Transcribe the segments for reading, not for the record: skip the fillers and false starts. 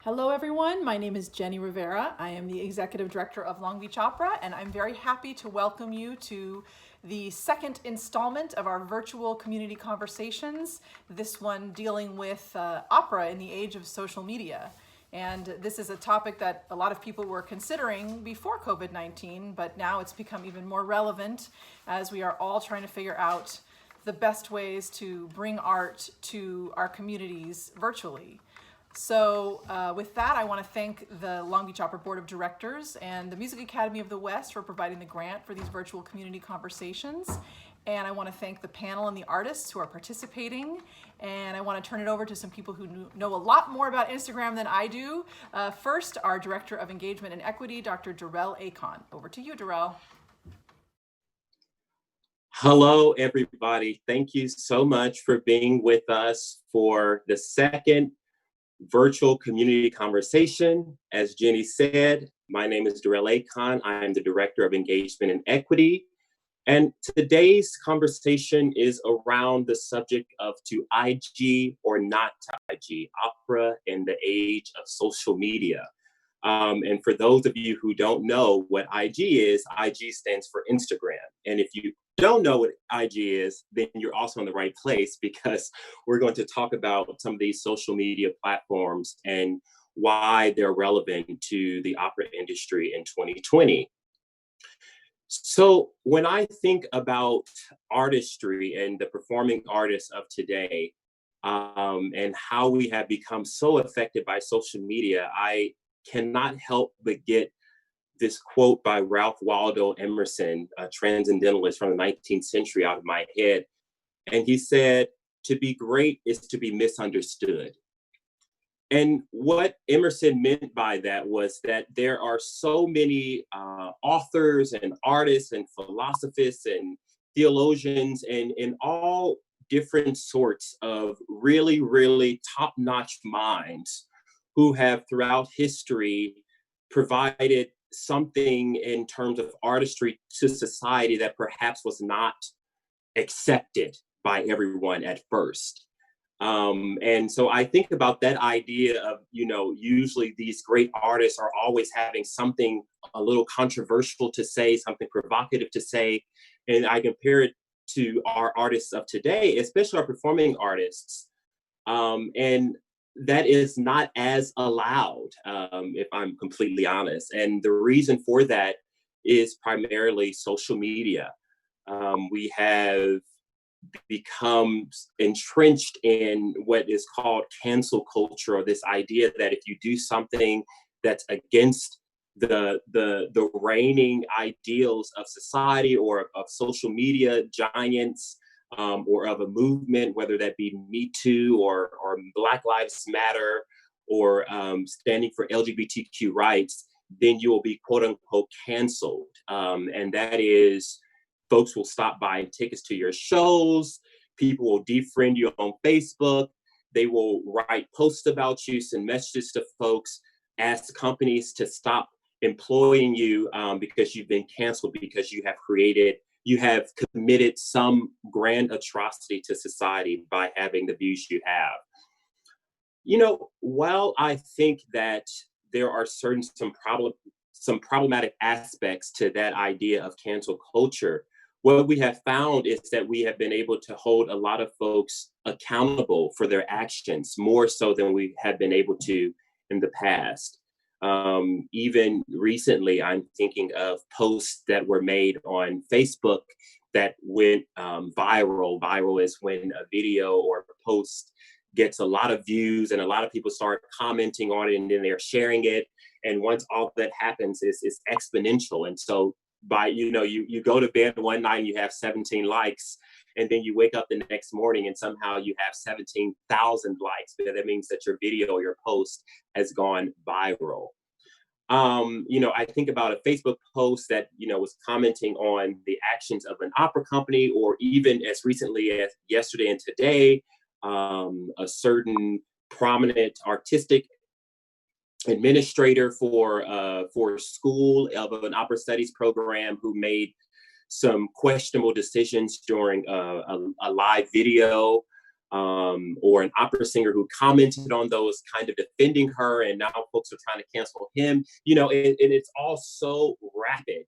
Hello, everyone. My name is Jenny Rivera. I am the Executive Director of Long Beach Opera, and I'm very happy to welcome you to the second installment of our virtual community conversations, this one dealing with opera in the age of social media. And this is a topic that a lot of people were considering before COVID-19, but now it's become even more relevant as we are all trying to figure out the best ways to bring art to our communities virtually. So with that, I want to thank the Long Beach Opera Board of Directors and the Music Academy of the West for providing the grant for these virtual community conversations. And I want to thank the panel and the artists who are participating. And I want to turn it over to some people who know a lot more about Instagram than I do. First, our Director of Engagement and Equity, Dr. Derrell Acon. Over to you, Derrell. Hello, everybody. Thank you so much for being with us for the second virtual community conversation. As Jenny said, my name is Derrell Acon. I am the Director of Engagement and Equity. And today's conversation is around the subject of to IG or not to IG, opera in the age of social media. And for those of you who don't know what IG is, IG stands for Instagram. And if you don't know what IG is, then you're also in the right place because we're going to talk about some of these social media platforms and why they're relevant to the opera industry in 2020. So when I think about artistry and the performing artists of today, and how we have become so affected by social media, I cannot help but get this quote by Ralph Waldo Emerson, a transcendentalist from the 19th century, out of my head. And he said, "To be great is to be misunderstood." And what Emerson meant by that was that there are so many authors and artists and philosophers and theologians and all different sorts of really, really top-notch minds who have throughout history provided something in terms of artistry to society that perhaps was not accepted by everyone at first. And so I think about that idea of, usually these great artists are always having something a little controversial to say, something provocative to say. And I compare it to our artists of today, especially our performing artists. And that is not as allowed, if I'm completely honest. And the reason for that is primarily social media. We have become entrenched in what is called cancel culture, or this idea that if you do something that's against the reigning ideals of society or of social media giants, or of a movement, whether that be Me Too or Black Lives Matter or standing for LGBTQ rights, then you will be quote unquote canceled. And that is, folks will stop buying tickets to your shows. People will defriend you on Facebook. They will write posts about you, send messages to folks, ask companies to stop employing you because you've been canceled because you have committed some grand atrocity to society by having the views you have. While I think that there are some problematic aspects to that idea of cancel culture, what we have found is that we have been able to hold a lot of folks accountable for their actions more so than we have been able to in the past. Even recently, I'm thinking of posts that were made on Facebook that went viral. Viral is when a video or a post gets a lot of views and a lot of people start commenting on it and then they're sharing it. And once all that happens, it's exponential. And so you go to bed one night and you have 17 likes, and then you wake up the next morning and somehow you have 17,000 likes. That means that your video or your post has gone viral. I think about a Facebook post that, was commenting on the actions of an opera company, or even as recently as yesterday and today, a certain prominent artistic administrator for a school of an opera studies program who made some questionable decisions during a live video. or an opera singer who commented on those, kind of defending her, and now folks are trying to cancel him. And it's all so rapid.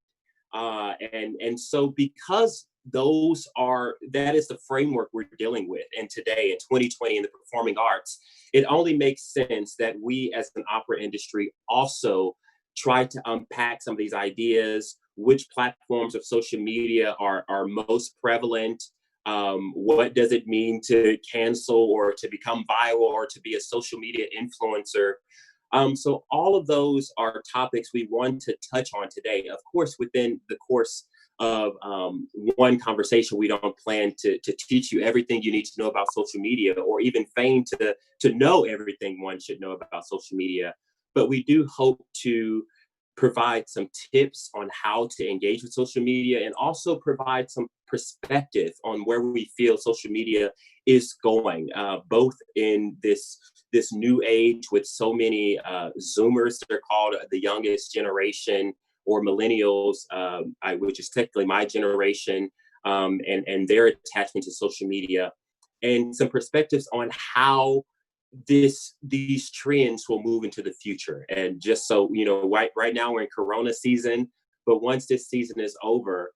And so because that is the framework we're dealing with. And today in 2020 in the performing arts, it only makes sense that we as an opera industry also try to unpack some of these ideas, which platforms of social media are most prevalent. What does it mean to cancel or to become viral or to be a social media influencer? So all of those are topics we want to touch on today. Of course, within the course of one conversation, we don't plan to teach you everything you need to know about social media, or even feign to know everything one should know about social media. But we do hope to provide some tips on how to engage with social media, and also provide some perspective on where we feel social media is going, both in this new age with so many Zoomers, they're called the youngest generation, or millennials, which is technically my generation, and their attachment to social media, and some perspectives on how these trends will move into the future. And just so right now we're in Corona season, but once this season is over,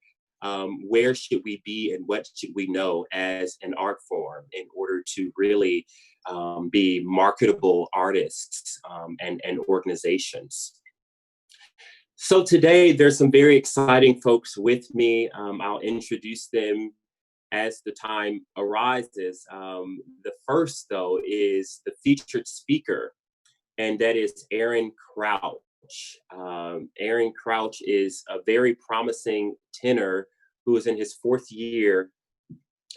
where should we be and what should we know as an art form in order to really be marketable artists and organizations? So today there's some very exciting folks with me. I'll introduce them as the time arises. The first, though, is the featured speaker, and that is Aaron Crouch. Aaron Crouch is a very promising tenor who is in his fourth year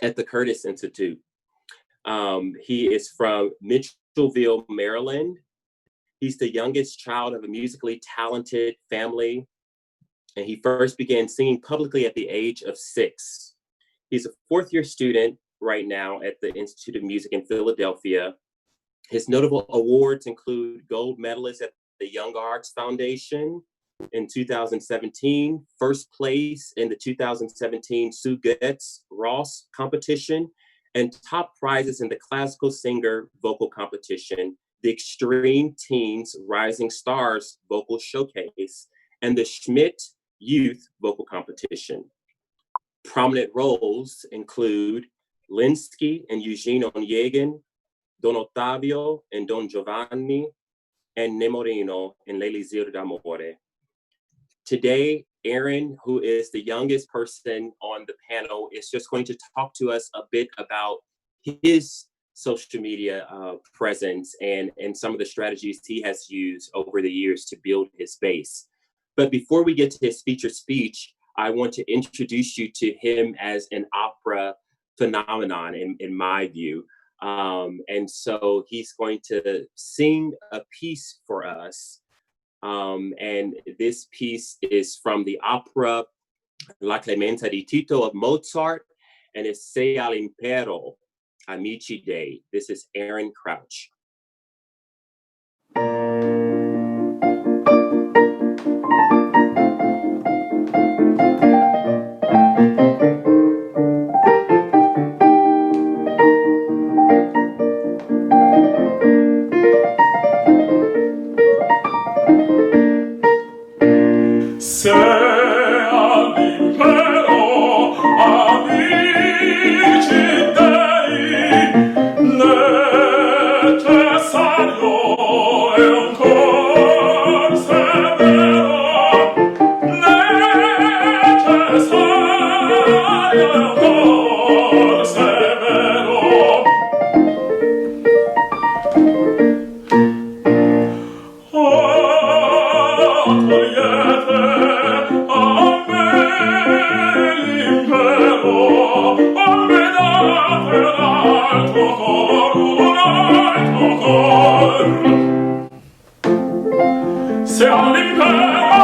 at the Curtis Institute. He is from Mitchellville, Maryland. He's the youngest child of a musically talented family, and he first began singing publicly at the age of 6. He's a fourth-year student right now at the Institute of Music in Philadelphia. His notable awards include gold medalist at the Young Arts Foundation in 2017, first place in the 2017 Sue Getz Ross competition, and top prizes in the Classical Singer Vocal Competition, the Extreme Teens Rising Stars Vocal Showcase, and the Schmidt Youth Vocal Competition. Prominent roles include Linsky and Eugene Onegin, Don Ottavio and Don Giovanni, and Nemorino in L'Elisir d'Amore. Today, Aaron, who is the youngest person on the panel, is just going to talk to us a bit about his social media presence and some of the strategies he has used over the years to build his base. But before we get to his featured speech, I want to introduce you to him as an opera phenomenon in my view. And so he's going to sing a piece for us. And this piece is from the opera La Clemenza di Tito of Mozart, and it's Se all'impero, Amici Day. This is Aaron Crouch. Se all'impero, amici dei, necessario è un cor severo, necessario è un cor severo. Se all'impero,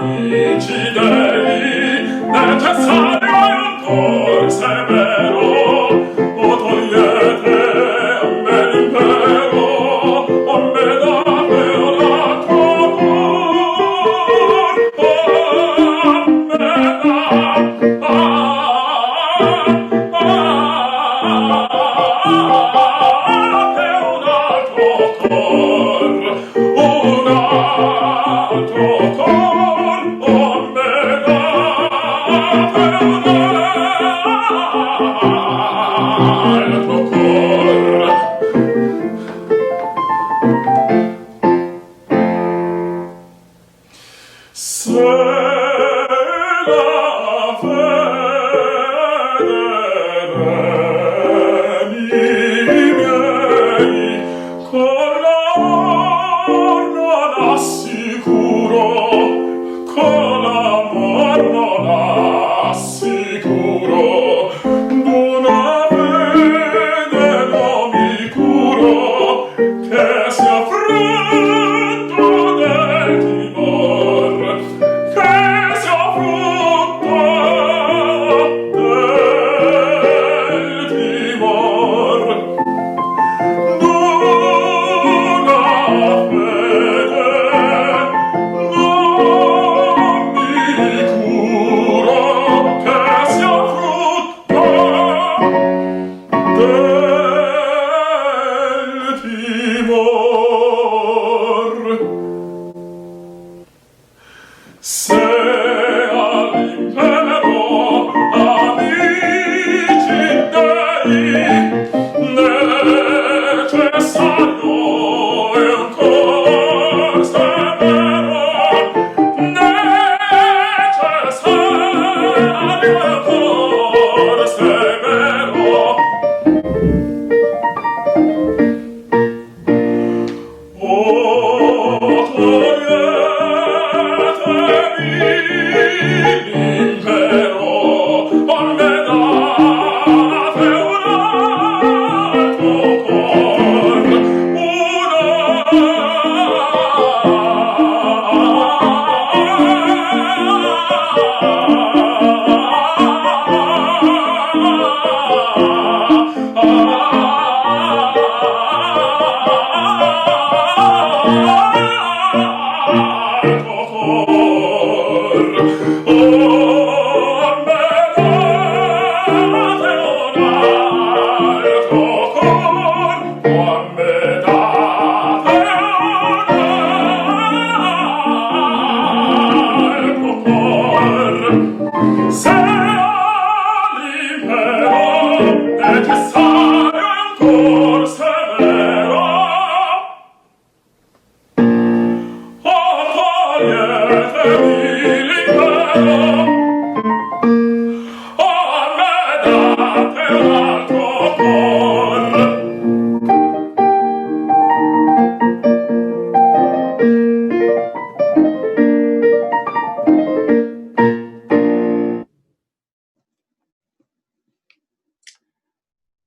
amici dei, necessario è un cor severo, o togliete a me l'impero, o me date l'altro cor, o me date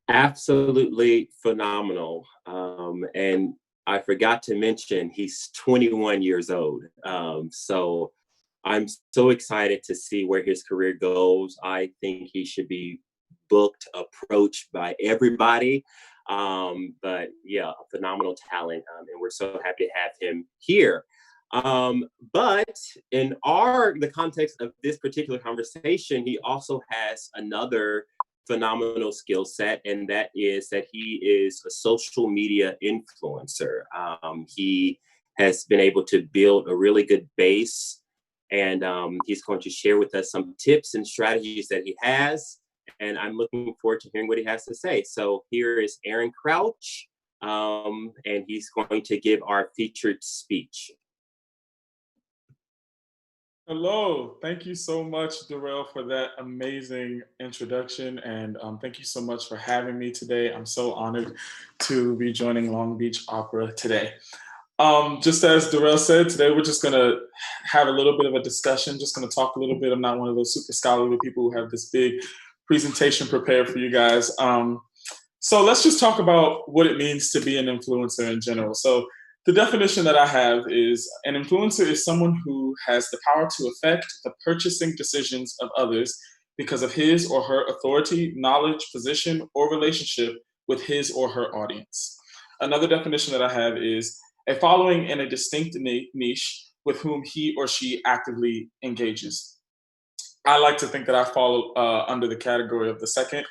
Absolutely phenomenal. And I forgot to mention, he's 21 years old. So I'm so excited to see where his career goes. I think he should be booked, approached by everybody. But yeah, a phenomenal talent. And we're so happy to have him here. But in the context of this particular conversation, he also has another phenomenal skill set, and that is that he is a social media influencer. He has been able to build a really good base, and he's going to share with us some tips and strategies that he has, and I'm looking forward to hearing what he has to say. So here is Aaron Crouch, and he's going to give our featured speech. Hello, thank you so much, Derrell, for that amazing introduction, and thank you so much for having me today. I'm so honored to be joining Long Beach Opera today. Just as Derrell said, today we're just gonna have a little bit of a discussion, just gonna talk a little bit. I'm not one of those super scholarly people who have this big presentation prepared for you guys. So let's just talk about what it means to be an influencer in general. So the definition that I have is an influencer is someone who has the power to affect the purchasing decisions of others because of his or her authority, knowledge, position, or relationship with his or her audience. Another definition that I have is a following in a distinct niche with whom he or she actively engages. I like to think that I fall under the category of the second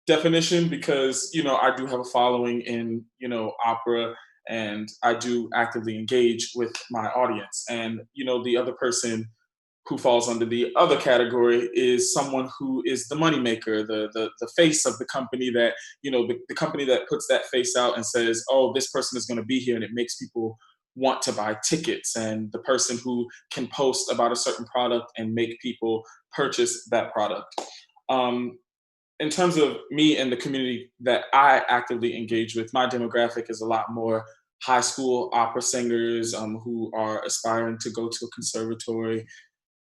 definition because, I do have a following in, opera, and I do actively engage with my audience. And, the other person who falls under the other category is someone who is the moneymaker, the face of the company that, the company that puts that face out and says, oh, this person is going to be here, and it makes people want to buy tickets, and the person who can post about a certain product and make people purchase that product. In terms of me and the community that I actively engage with, my demographic is a lot more high school opera singers who are aspiring to go to a conservatory,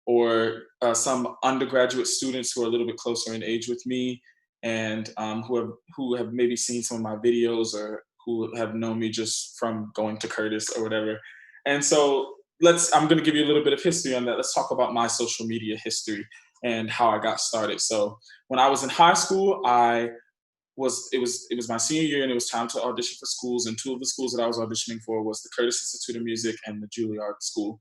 or some undergraduate students who are a little bit closer in age with me, and who have maybe seen some of my videos, or who have known me just from going to Curtis or whatever. And so I'm going to give you a little bit of history on that. Let's talk about my social media history and how I got started. So when I was in high school, it was my senior year, and it was time to audition for schools. And two of the schools that I was auditioning for was the Curtis Institute of Music and the Juilliard School.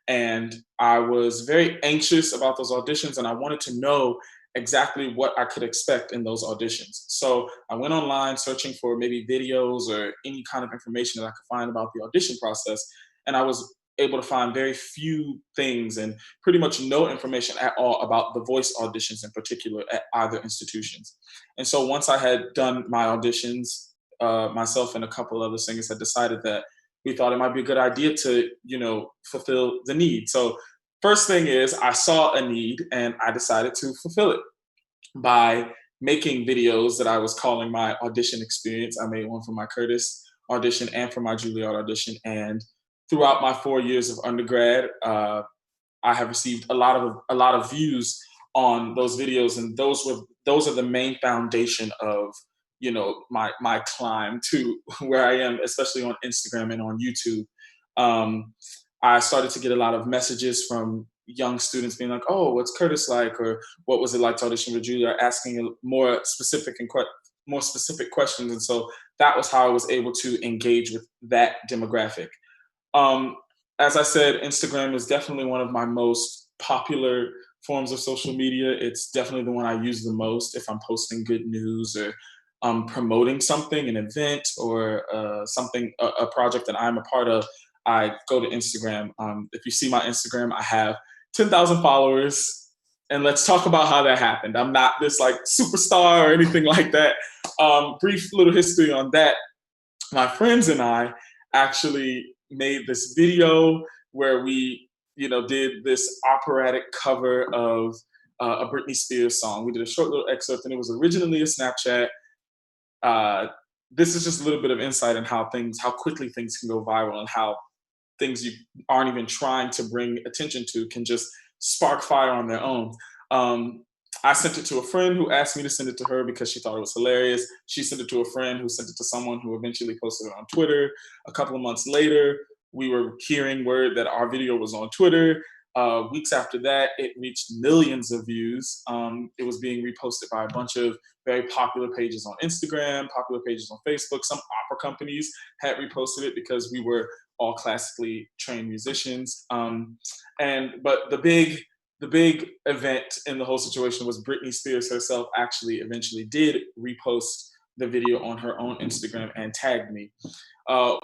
And I was very anxious about those auditions, and I wanted to know exactly what I could expect in those auditions. So I went online searching for maybe videos or any kind of information that I could find about the audition process. And I was able to find very few things and pretty much no information at all about the voice auditions in particular at either institutions. And so once I had done my auditions, myself and a couple other singers had decided that we thought it might be a good idea to, fulfill the need. So first thing is, I saw a need and I decided to fulfill it by making videos that I was calling my audition experience. I made one for my Curtis audition and for my Juilliard audition. And throughout my 4 years of undergrad, I have received a lot of views on those videos, and those are the main foundation of my climb to where I am, especially on Instagram and on YouTube. I started to get a lot of messages from young students being like, "Oh, what's Curtis like?" or "What was it like to audition with Julia?" Asking more specific questions. And so that was how I was able to engage with that demographic. As I said, Instagram is definitely one of my most popular forms of social media. It's definitely the one I use the most if I'm posting good news, or promoting something, an event, or a project that I'm a part of. I go to Instagram. If you see my Instagram, I have 10,000 followers. And let's talk about how that happened. I'm not this like superstar or anything like that. Brief little history on that. My friends and I actually made this video where we, did this operatic cover of a Britney Spears song. We did a short little excerpt, and it was originally a Snapchat. This is just a little bit of insight on how quickly things can go viral, and how things you aren't even trying to bring attention to can just spark fire on their own. I sent it to a friend who asked me to send it to her because she thought it was hilarious. She sent it to a friend who sent it to someone who eventually posted it on Twitter. A couple of months later, we were hearing word that our video was on Twitter. Weeks after that, it reached millions of views. It was being reposted by a bunch of very popular pages on Instagram, popular pages on Facebook. Some opera companies had reposted it because we were all classically trained musicians. But the big event in the whole situation was Britney Spears herself actually eventually did repost the video on her own Instagram and tagged me.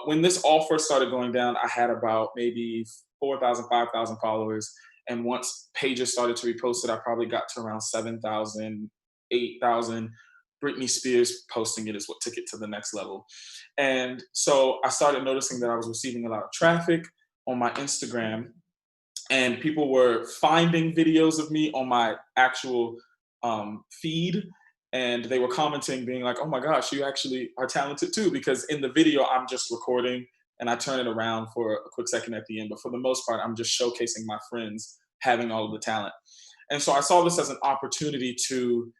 When this all first started going down, I had about maybe 4,000, 5,000 followers. And once pages started to repost it, I probably got to around 7,000, 8,000. Britney Spears posting it is what took it to the next level. And so I started noticing that I was receiving a lot of traffic on my Instagram, and people were finding videos of me on my actual feed, and they were commenting, being like, "Oh my gosh, you actually are talented too," because in the video, I'm just recording and I turn it around for a quick second at the end. But for the most part, I'm just showcasing my friends having all of the talent. And so I saw this as an opportunity to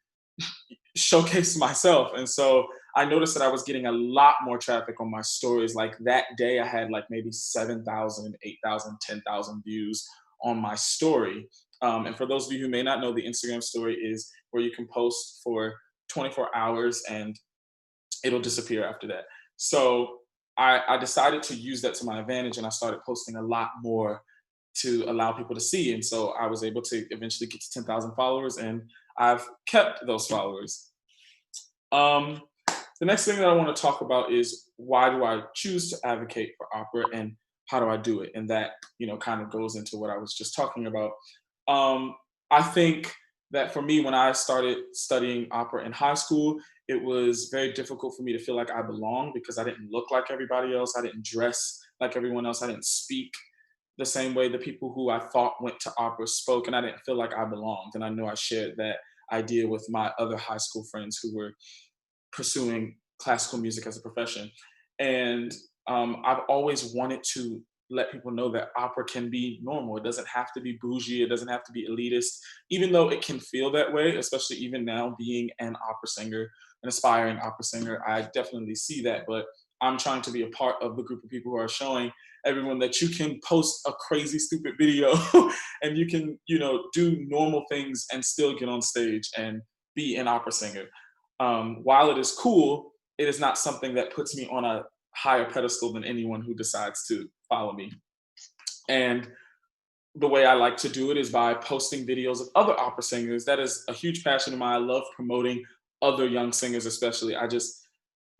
showcase myself. And so I noticed that I was getting a lot more traffic on my stories. Like that day, I had like maybe 7,000, 8,000, 10,000 views on my story. And for those of you who may not know, the Instagram story is where you can post for 24 hours and it'll disappear after that. So I decided to use that to my advantage, and I started posting a lot more to allow people to see. And so I was able to eventually get to 10,000 followers, and I've kept those followers. The next thing that I want to talk about is, why do I choose to advocate for opera, and how do I do it? And that, kind of goes into what I was just talking about. I think that for me, when I started studying opera in high school, it was very difficult for me to feel like I belonged because I didn't look like everybody else. I didn't dress like everyone else. I didn't speak the same way the people who I thought went to opera spoke, and I didn't feel like I belonged. And I know I shared that idea with my other high school friends who were pursuing classical music as a profession. And I've always wanted to let people know that opera can be normal. It doesn't have to be bougie. It doesn't have to be elitist, even though it can feel that way, especially even now being an opera singer, an aspiring opera singer. I definitely see that, but I'm trying to be a part of the group of people who are showing everyone that you can post a crazy, stupid video and you can, do normal things and still get on stage and be an opera singer. While it is cool, it is not something that puts me on a higher pedestal than anyone who decides to follow me. And the way I like to do it is by posting videos of other opera singers. That is a huge passion of mine. I love promoting other young singers, especially.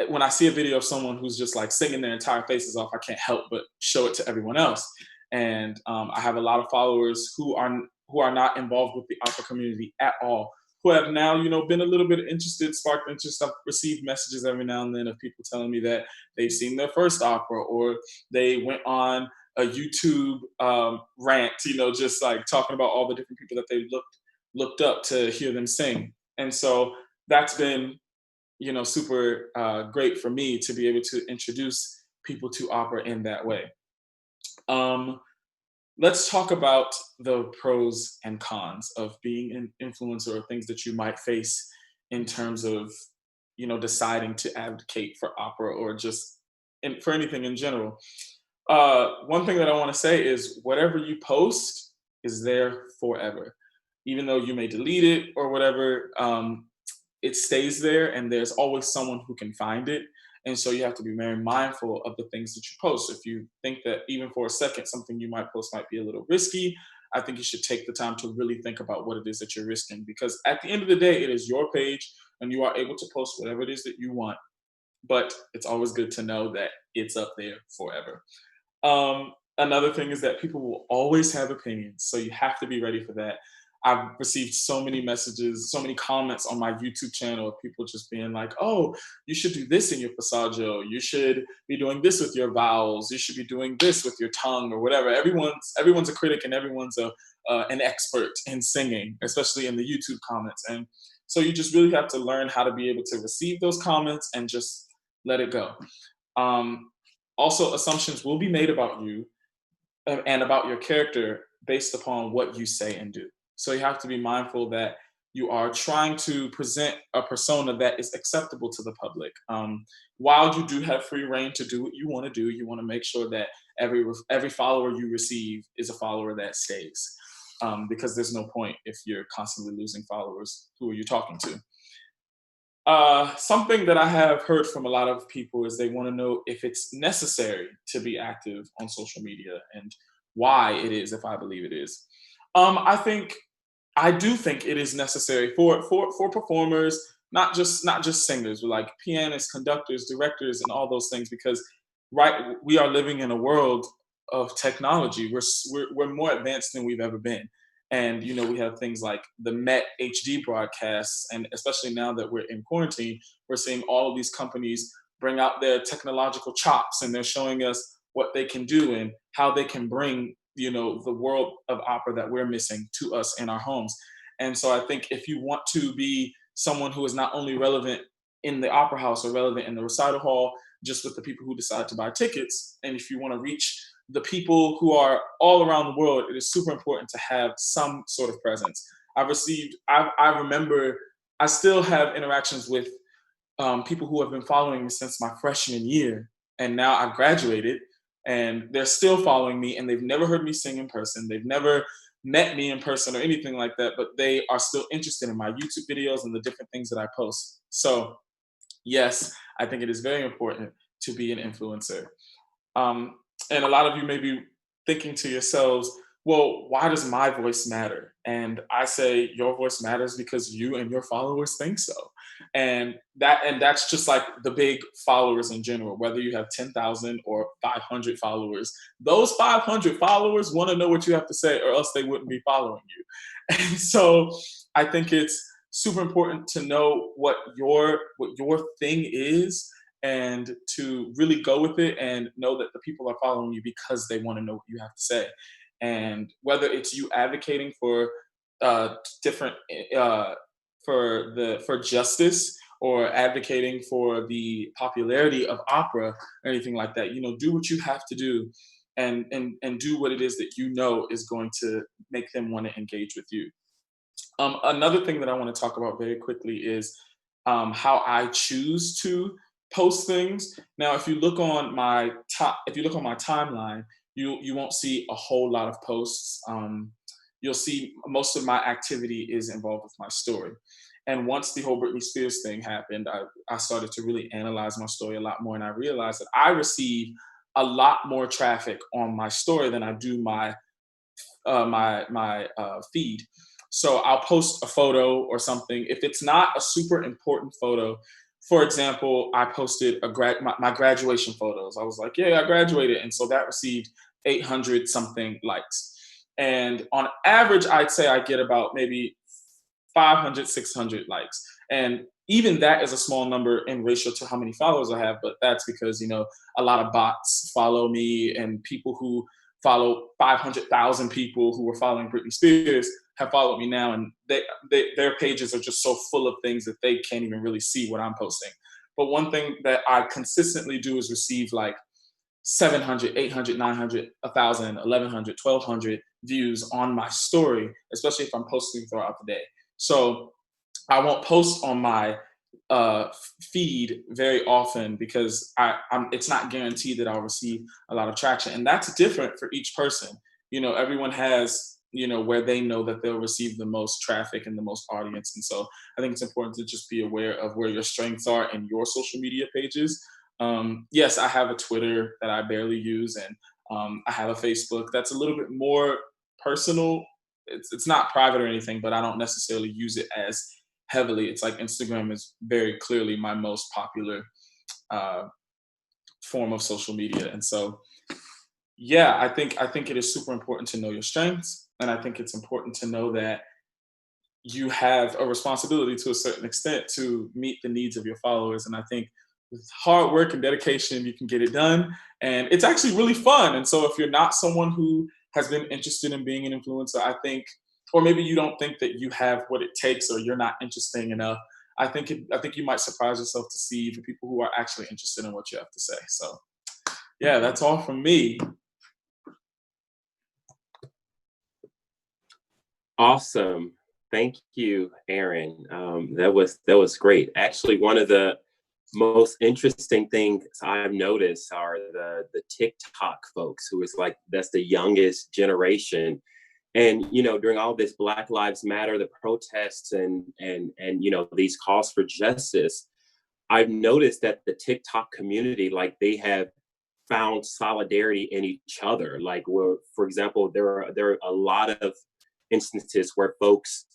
When I see a video of someone who's just like singing their entire faces off, I can't help but show it to everyone else. And I have a lot of followers who are not involved with the opera community at all, who have now, been a little bit interested, sparked interest. I've received messages every now and then of people telling me that they've seen their first opera, or they went on a YouTube rant, just like talking about all the different people that they looked up to hear them sing. And so that's been, super great for me to be able to introduce people to opera in that way. Let's talk about the pros and cons of being an influencer, or things that you might face in terms of, deciding to advocate for opera, or just for anything in general. One thing that I want to say is whatever you post is there forever. Even though you may delete it or whatever, it stays there, and there's always someone who can find it. And so you have to be very mindful of the things that you post. If you think that even for a second something you might post might be a little risky, I think you should take the time to really think about what it is that you're risking. Because at the end of the day, it is your page and you are able to post whatever it is that you want. But it's always good to know that it's up there forever. Another thing is that people will always have opinions. So you have to be ready for that. I've received so many messages, so many comments on my YouTube channel of people just being like, oh, you should do this in your passaggio. You should be doing this with your vowels. You should be doing this with your tongue, or whatever. Everyone's a critic, and everyone's an expert in singing, especially in the YouTube comments. And so you just really have to learn how to be able to receive those comments and just let it go. Also, assumptions will be made about you and about your character based upon what you say and do. So you have to be mindful that you are trying to present a persona that is acceptable to the public. While you do have free reign to do what you want to do, you want to make sure that every follower you receive is a follower that stays. Because there's no point if you're constantly losing followers. Who are you talking to? Something that I have heard from a lot of people is they want to know if it's necessary to be active on social media, and why it is, if I believe it is. I do think it is necessary for performers, not just singers, but like pianists, conductors, directors, and all those things, because we are living in a world of technology. We're more advanced than we've ever been. And, we have things like the Met HD broadcasts, and especially now that we're in quarantine, we're seeing all of these companies bring out their technological chops, and they're showing us what they can do and how they can bring, the world of opera that we're missing to us in our homes. And so I think if you want to be someone who is not only relevant in the opera house or relevant in the recital hall, just with the people who decide to buy tickets, and if you want to reach the people who are all around the world, it is super important to have some sort of presence. I remember, I still have interactions with people who have been following me since my freshman year, and now I've graduated, and they're still following me, and they've never heard me sing in person. They've never met me in person or anything like that, but they are still interested in my YouTube videos and the different things that I post. So yes, I think it is very important to be an influencer. And a lot of you may be thinking to yourselves, well, why does my voice matter? And I say your voice matters because you and your followers think so. And that's just like the big followers in general, whether you have 10,000 or 500 followers. Those 500 followers want to know what you have to say, or else they wouldn't be following you. And so I think it's super important to know what your thing is, and to really go with it and know that the people are following you because they want to know what you have to say. And whether it's you advocating for different for justice, or advocating for the popularity of opera or anything like that, do what you have to do, and do what it is that is going to make them want to engage with you. Another thing that I want to talk about very quickly is how I choose to post things. Now, if you look on my timeline, you won't see a whole lot of posts. You'll see most of my activity is involved with my story. And once the whole Britney Spears thing happened, I started to really analyze my story a lot more, and I realized that I receive a lot more traffic on my story than I do my feed. So I'll post a photo or something. If it's not a super important photo, for example, I posted my graduation photos. I was like, yeah, I graduated. And so that received 800 something likes. And on average, I'd say I get about maybe 500, 600 likes. And even that is a small number in ratio to how many followers I have, but that's because, a lot of bots follow me, and people who follow 500,000 people who were following Britney Spears have followed me now, and their pages are just so full of things that they can't even really see what I'm posting. But one thing that I consistently do is receive like 700, 800, 900, 1,000, 1,100, 1,200 views on my story, especially if I'm posting throughout the day. So I won't post on my feed very often because it's not guaranteed that I'll receive a lot of traction. And that's different for each person. Everyone has, where they know that they'll receive the most traffic and the most audience. And so I think it's important to just be aware of where your strengths are in your social media pages. Yes, I have a Twitter that I barely use, and I have a Facebook that's a little bit more personal. It's not private or anything, but I don't necessarily use it as heavily. It's like Instagram is very clearly my most popular form of social media. And so, yeah, I think it is super important to know your strengths, and I think it's important to know that you have a responsibility to a certain extent to meet the needs of your followers. And I think with hard work and dedication, you can get it done, and it's actually really fun. And so, if you're not someone who has been interested in being an influencer, I think, or maybe you don't think that you have what it takes, or you're not interesting enough, I think you might surprise yourself to see the people who are actually interested in what you have to say. So, yeah, that's all from me. Awesome. Thank you, Aaron. That was great. Actually, one of the most interesting things I've noticed are the TikTok folks, who is like, that's the youngest generation. And, during all this Black Lives Matter, the protests and these calls for justice, I've noticed that the TikTok community, like, they have found solidarity in each other. Like, for example, there are a lot of instances where folks,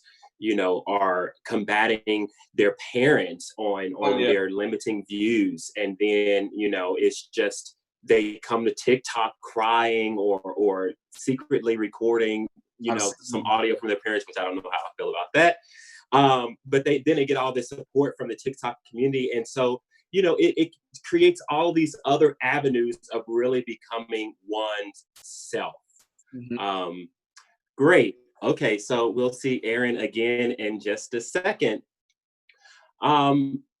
are combating their parents on their limiting views. And then, it's just, they come to TikTok crying or secretly recording, some audio from their parents, which I don't know how I feel about that. But they get all this support from the TikTok community. And so, it creates all these other avenues of really becoming one's self. Mm-hmm. Great. Okay, so we'll see Aaron again in just a second.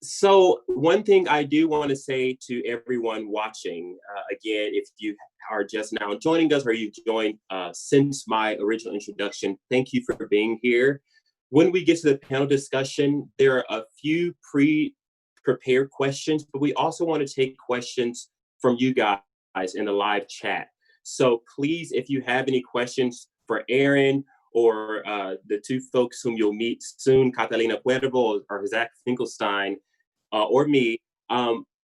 So one thing I do want to say to everyone watching, again, if you are just now joining us, or you've joined since my original introduction, thank you for being here. When we get to the panel discussion, there are a few pre-prepared questions, but we also want to take questions from you guys in the live chat. So please, if you have any questions for Aaron, or the two folks whom you'll meet soon, Catalina Cuervo or Zach Finkelstein, or me,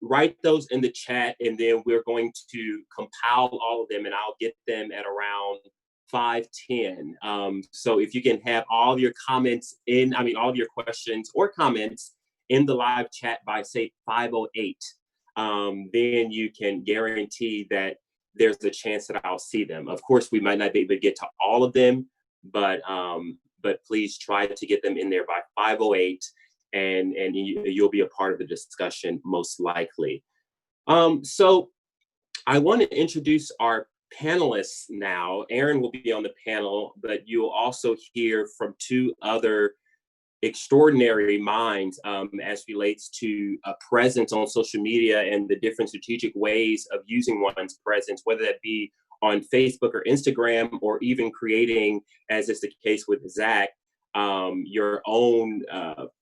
write those in the chat, and then we're going to compile all of them, and I'll get them at around 5:10. So if you can have all of your comments all of your questions or comments in the live chat by, say, 5:08, then you can guarantee that there's a chance that I'll see them. Of course, we might not be able to get to all of them, but please try to get them in there by 5:08, and you'll be a part of the discussion most likely. So I want to introduce our panelists now. Aaron will be on the panel, but you'll also hear from two other extraordinary minds as relates to a presence on social media and the different strategic ways of using one's presence, whether that be on Facebook or Instagram, or even creating, as is the case with Zach, your own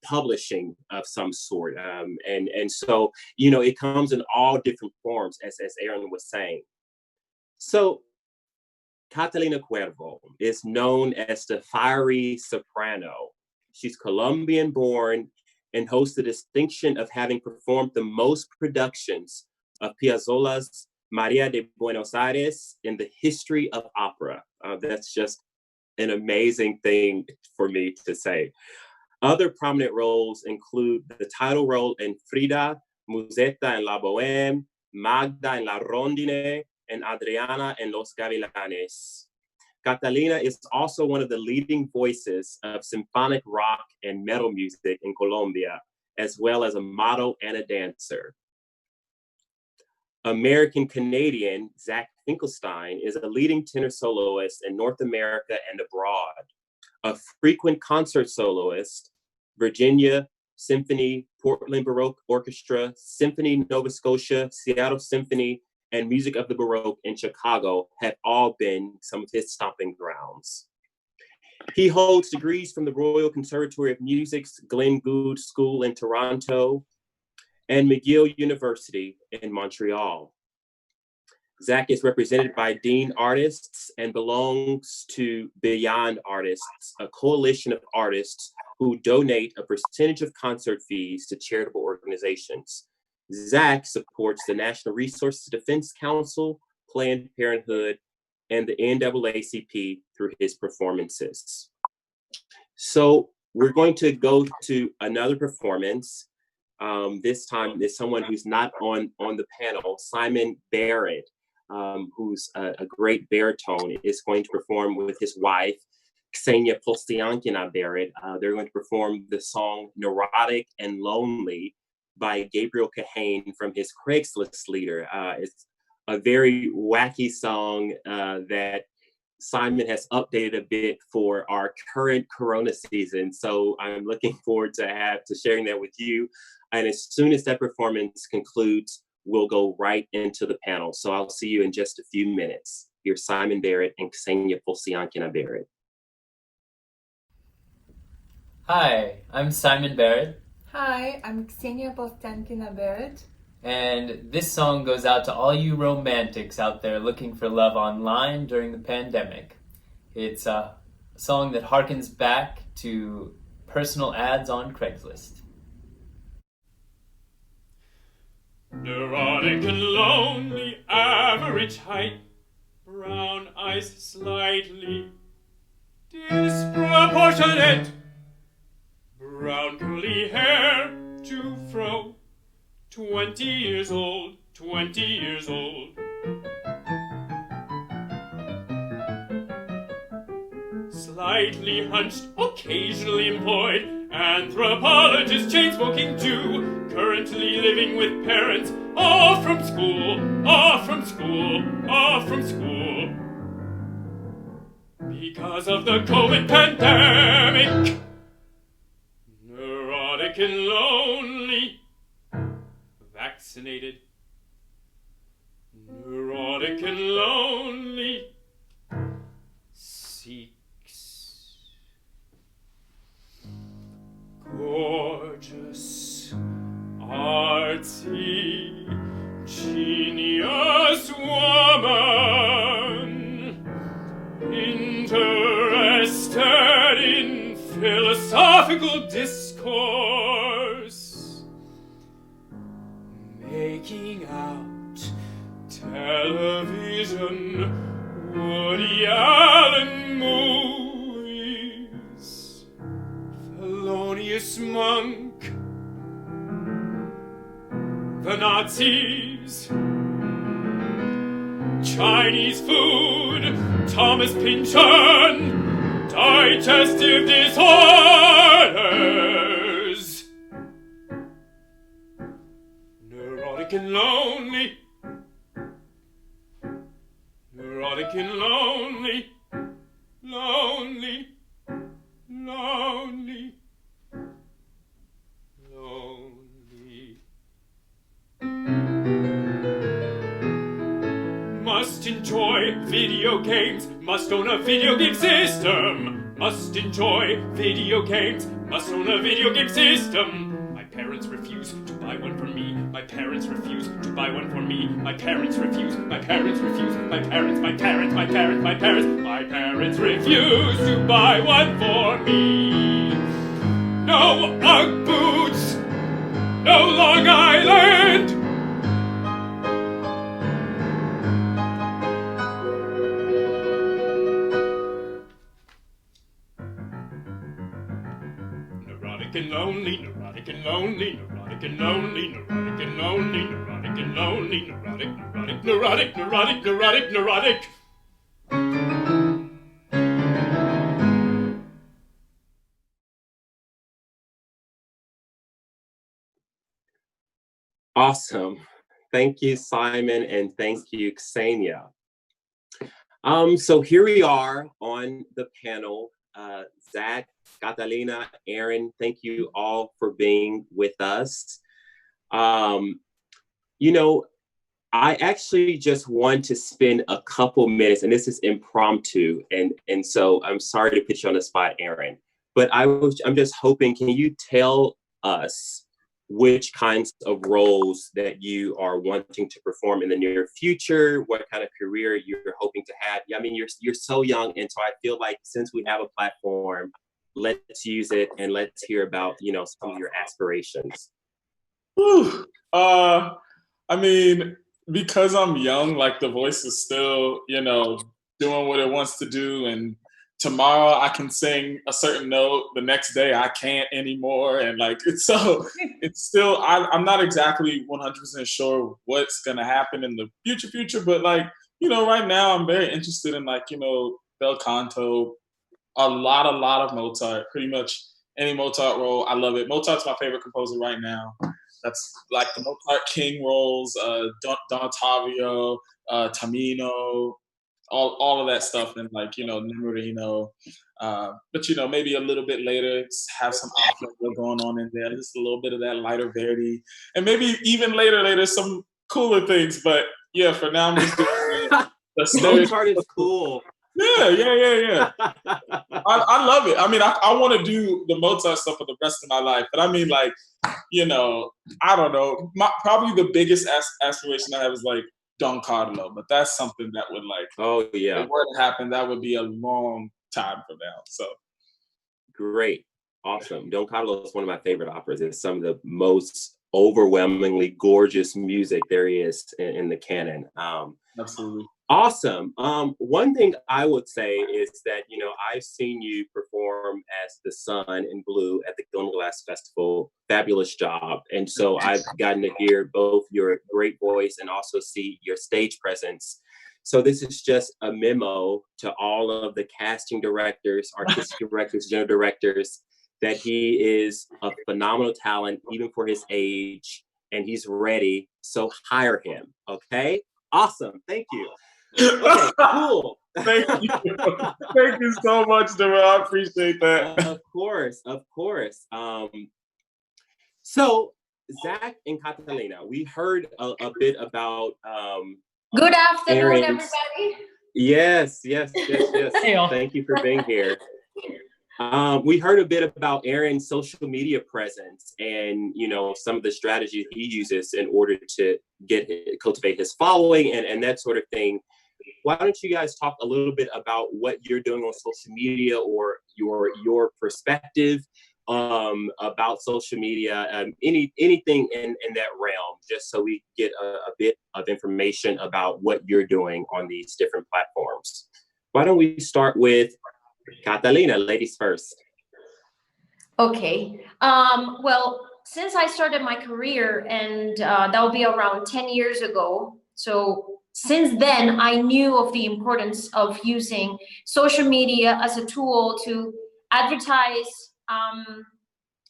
publishing of some sort. And so, it comes in all different forms, as Aaron was saying. So Catalina Cuervo is known as the fiery soprano. She's Colombian born and holds the distinction of having performed the most productions of Piazzolla's Maria de Buenos Aires in the history of opera. That's just an amazing thing for me to say. Other prominent roles include the title role in Frida, Musetta en la Bohème, Magda en la Rondine, and Adriana en Los Gavilanes. Catalina is also one of the leading voices of symphonic rock and metal music in Colombia, as well as a model and a dancer. American-Canadian Zach Finkelstein is a leading tenor soloist in North America and abroad. A frequent concert soloist, Virginia Symphony, Portland Baroque Orchestra, Symphony Nova Scotia, Seattle Symphony, and Music of the Baroque in Chicago have all been some of his stomping grounds. He holds degrees from the Royal Conservatory of Music's Glenn Gould School in Toronto and McGill University in Montreal. Zach is represented by Dean Artists and belongs to Beyond Artists, a coalition of artists who donate a percentage of concert fees to charitable organizations. Zach supports the National Resources Defense Council, Planned Parenthood, and the NAACP through his performances. So we're going to go to another performance. This time is someone who's not on the panel. Simon Barrad, who's a great baritone, is going to perform with his wife, Ksenia Polstiankina Barrad. They're going to perform the song Neurotic and Lonely by Gabriel Kahane from his CRAIGSLISTLIEDER. It's a very wacky song that Simon has updated a bit for our current Corona season. So I'm looking forward to sharing that with you. And as soon as that performance concludes, we'll go right into the panel. So I'll see you in just a few minutes. Here's Simon Barrad and Ksenia Polstiankina Barrad. Hi, I'm Simon Barrad. Hi, I'm Ksenia Polstiankina Barrad. And this song goes out to all you romantics out there looking for love online during the pandemic. It's a song that harkens back to personal ads on Craigslist. Neurotic and lonely, average height, brown eyes slightly disproportionate, brown curly hair to fro, 20 years old, 20 years old. Slightly hunched, occasionally employed, anthropologist, chain-smoking Jew, currently living with parents, off from school, off from school, off from school. Because of the COVID pandemic, neurotic and lonely, vaccinated, neurotic and lonely, seeks gorgeous, artsy, genius woman, interested in philosophical discourse, making out television, Woody Allen movies, felonious monk, the Nazis, Chinese food, Thomas Pynchon, digestive disorders, neurotic and lonely. Neurotic and lonely. Lonely. Lonely. Lonely. Must enjoy video games, must own a video game system. Must enjoy video games, must own a video game system. My parents refuse to buy one for me. My parents refuse to buy one for me. My parents refuse, my parents refuse, my parents refuse to buy one for me. No Ugg boots, no Long Island. Neurotic and lonely, neurotic and lonely, neurotic and lonely, neurotic and lonely, neurotic and lonely, neurotic. Awesome. Thank you, Simon, and thank you, Ksenia. So here we are on the panel. Zach, Catalina, Aaron, thank you all for being with us. You know, I actually just want to spend a couple minutes, and this is impromptu, and so I'm sorry to put you on the spot, Aaron, but I'm just hoping, can you tell us which kinds of roles that you are wanting to perform in the near future, what kind of career you're hoping to have? I mean, you're so young, and so I feel like since we have a platform, let's use it and let's hear about, you know, some of your aspirations. Whew. I mean, because I'm young, like the voice is still, you know, doing what it wants to do. And tomorrow I can sing a certain note, the next day I can't anymore. And like, it's still, I'm not exactly 100% sure what's going to happen in the future. But like, you know, right now I'm very interested in like, you know, bel canto, a lot of Mozart, pretty much any Mozart role. I love it. Mozart's my favorite composer right now. That's like the Mozart King roles, Don Ottavio, Tamino, all of that stuff, and like, you know, Nemorino. But, you know, maybe a little bit later, have some opera going on in there, just a little bit of that lighter Verdi. And maybe even later, some cooler things. But yeah, for now, I'm just doing the Mozart is cool. Yeah. I love it. I mean, I want to do the Mozart stuff for the rest of my life. But I mean, like, you know, I don't know. Probably the biggest aspiration I have is like Don Carlo. But that's something that would like, oh yeah, if it were to happen, that would be a long time from now. So great, awesome. Don Carlo is one of my favorite operas. It's some of the most overwhelmingly gorgeous music there is in the canon. Absolutely. Awesome. One thing I would say is that, you know, I've seen you perform as the Sun in Blue at the Golden Glass Festival. Fabulous job. And so I've gotten to hear both your great voice and also see your stage presence. So this is just a memo to all of the casting directors, artistic directors, general directors, that he is a phenomenal talent, even for his age, and he's ready. So hire him. Okay. Awesome. Thank you. Okay, cool. Thank you. Thank you so much, Derrell. I appreciate that. Of course. So, Zach and Catalina, we heard a bit about Good afternoon, Aaron's... everybody. Yes. Thank you for being here. We heard a bit about Aaron's social media presence and, you know, some of the strategies he uses in order to cultivate his following and that sort of thing. Why don't you guys talk a little bit about what you're doing on social media or your perspective about social media, anything in that realm, just so we get a bit of information about what you're doing on these different platforms. Why don't we start with Catalina, ladies first. Okay. Well, since I started my career, and that will be around 10 years ago. So since then, I knew of the importance of using social media as a tool to advertise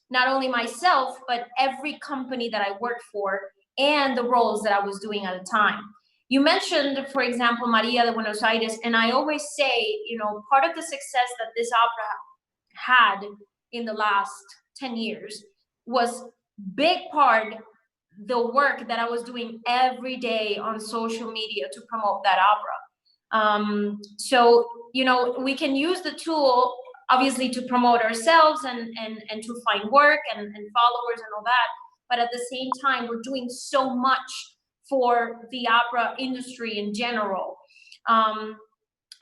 not only myself, but every company that I work for and the roles that I was doing at the time. You mentioned, for example, Maria de Buenos Aires, and I always say, part of the success that this opera had in the last 10 years was big part the work that I was doing every day on social media to promote that opera. So, we can use the tool obviously to promote ourselves and to find work and followers and all that. But at the same time, we're doing so much for the opera industry in general.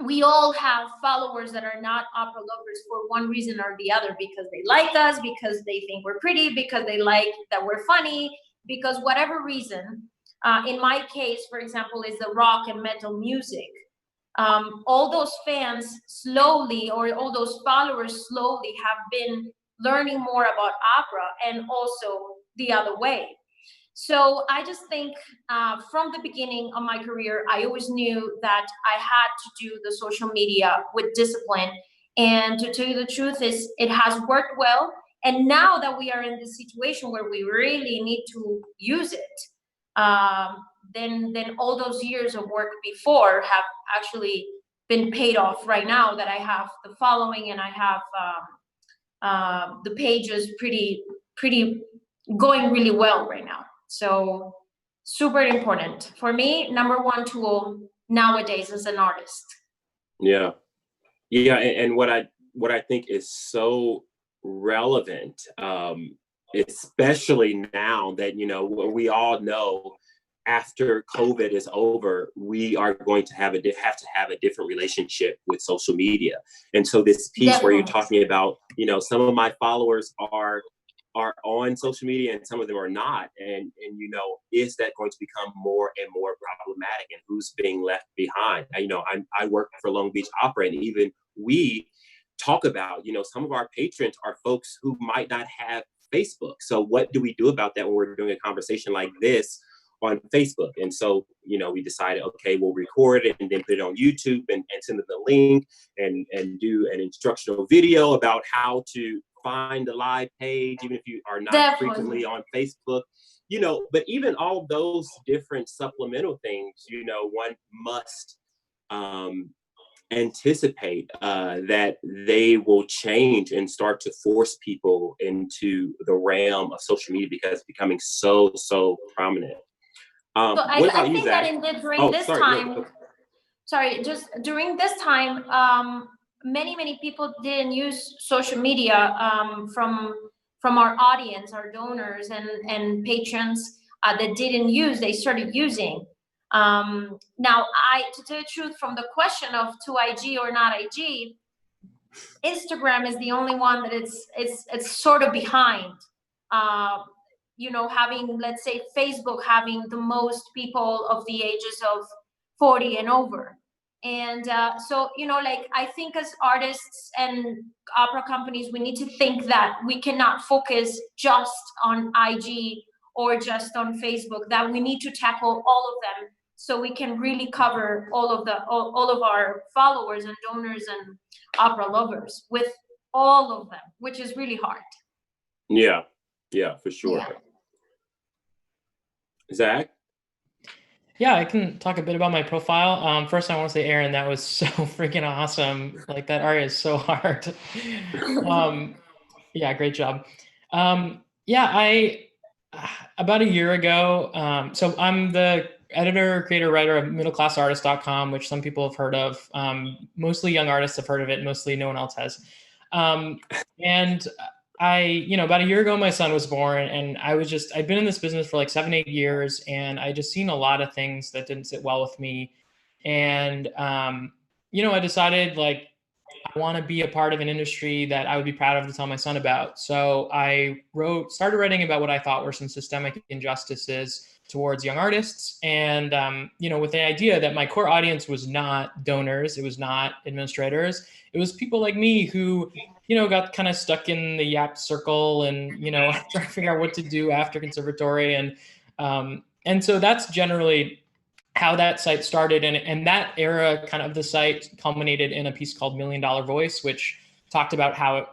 We all have followers that are not opera lovers for one reason or the other, because they like us, because they think we're pretty, because they like that we're funny, because whatever reason. In my case, for example, is the rock and metal music. All those fans slowly, or all those followers slowly, have been learning more about opera, and also the other way. So I just think from the beginning of my career, I always knew that I had to do the social media with discipline. And to tell you the truth, it has worked well. And now that we are in this situation where we really need to use it, then all those years of work before have actually been paid off right now, that I have the following and I have the pages pretty going really well right now. So super important for me. Number one tool nowadays as an artist. Yeah. And what I think is so relevant, especially now that, we all know after COVID is over, we are going to have to have a different relationship with social media. And so this piece Definitely. where you're talking about, some of my followers are on social media and some of them are not. And is that going to become more and more problematic, and who's being left behind? I work for Long Beach Opera, and even we talk about, some of our patrons are folks who might not have Facebook. So what do we do about that when we're doing a conversation like this on Facebook? And so, we decided, okay, we'll record it and then put it on YouTube and send them the link and do an instructional video about how to find the live page, even if you are not Definitely. frequently on Facebook, but even all of those different supplemental things, one must anticipate that they will change and start to force people into the realm of social media, because it's becoming so prominent. So I think Zach? that during this time, many people didn't use social media from our audience, our donors and patrons that didn't use, they started using. Now, to tell the truth, from the question of to IG or not IG, Instagram is the only one that it's sort of behind. Having, let's say, Facebook having the most people of the ages of 40 and over. And so, I think as artists and opera companies, we need to think that we cannot focus just on IG or just on Facebook, that we need to tackle all of them so we can really cover all of our followers and donors and opera lovers with all of them, which is really hard. Yeah, for sure. Yeah. Zach? Yeah, I can talk a bit about my profile. First, I want to say, Aaron, that was so freaking awesome. Like, that aria is so hard. Yeah, great job. About a year ago, so I'm the editor, creator, writer of middleclassartist.com, which some people have heard of. Mostly young artists have heard of it. Mostly no one else has. And about a year ago, my son was born, and I'd been in this business for like 7-8 years, and I just seen a lot of things that didn't sit well with me. And, I decided, like, I want to be a part of an industry that I would be proud of to tell my son about. So I started writing about what I thought were some systemic injustices towards young artists. And, with the idea that my core audience was not donors, it was not administrators, it was people like me who, got kind of stuck in the YAP circle and, trying to figure out what to do after conservatory. And so that's generally how that site started. And that era kind of the site culminated in a piece called $1 Million Voice, which talked about how,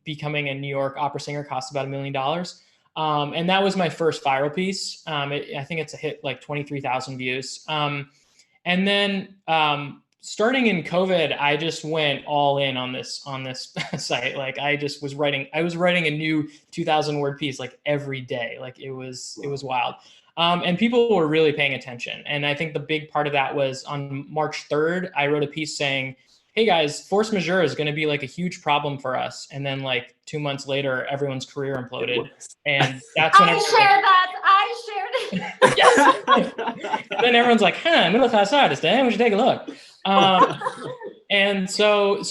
becoming a New York opera singer costs about $1 million. And that was my first viral piece. I think it's a hit like 23,000 views. And then starting in COVID, I just went all in on this site. Like I was writing a new 2,000 word piece like every day. Like it was wild. And people were really paying attention. And I think the big part of that was on March 3rd, I wrote a piece saying, hey guys, force majeure is going to be like a huge problem for us. And then like 2 months later, everyone's career imploded. And that's when I shared it. yes. And then everyone's like, middle class artist, we should take a look. And so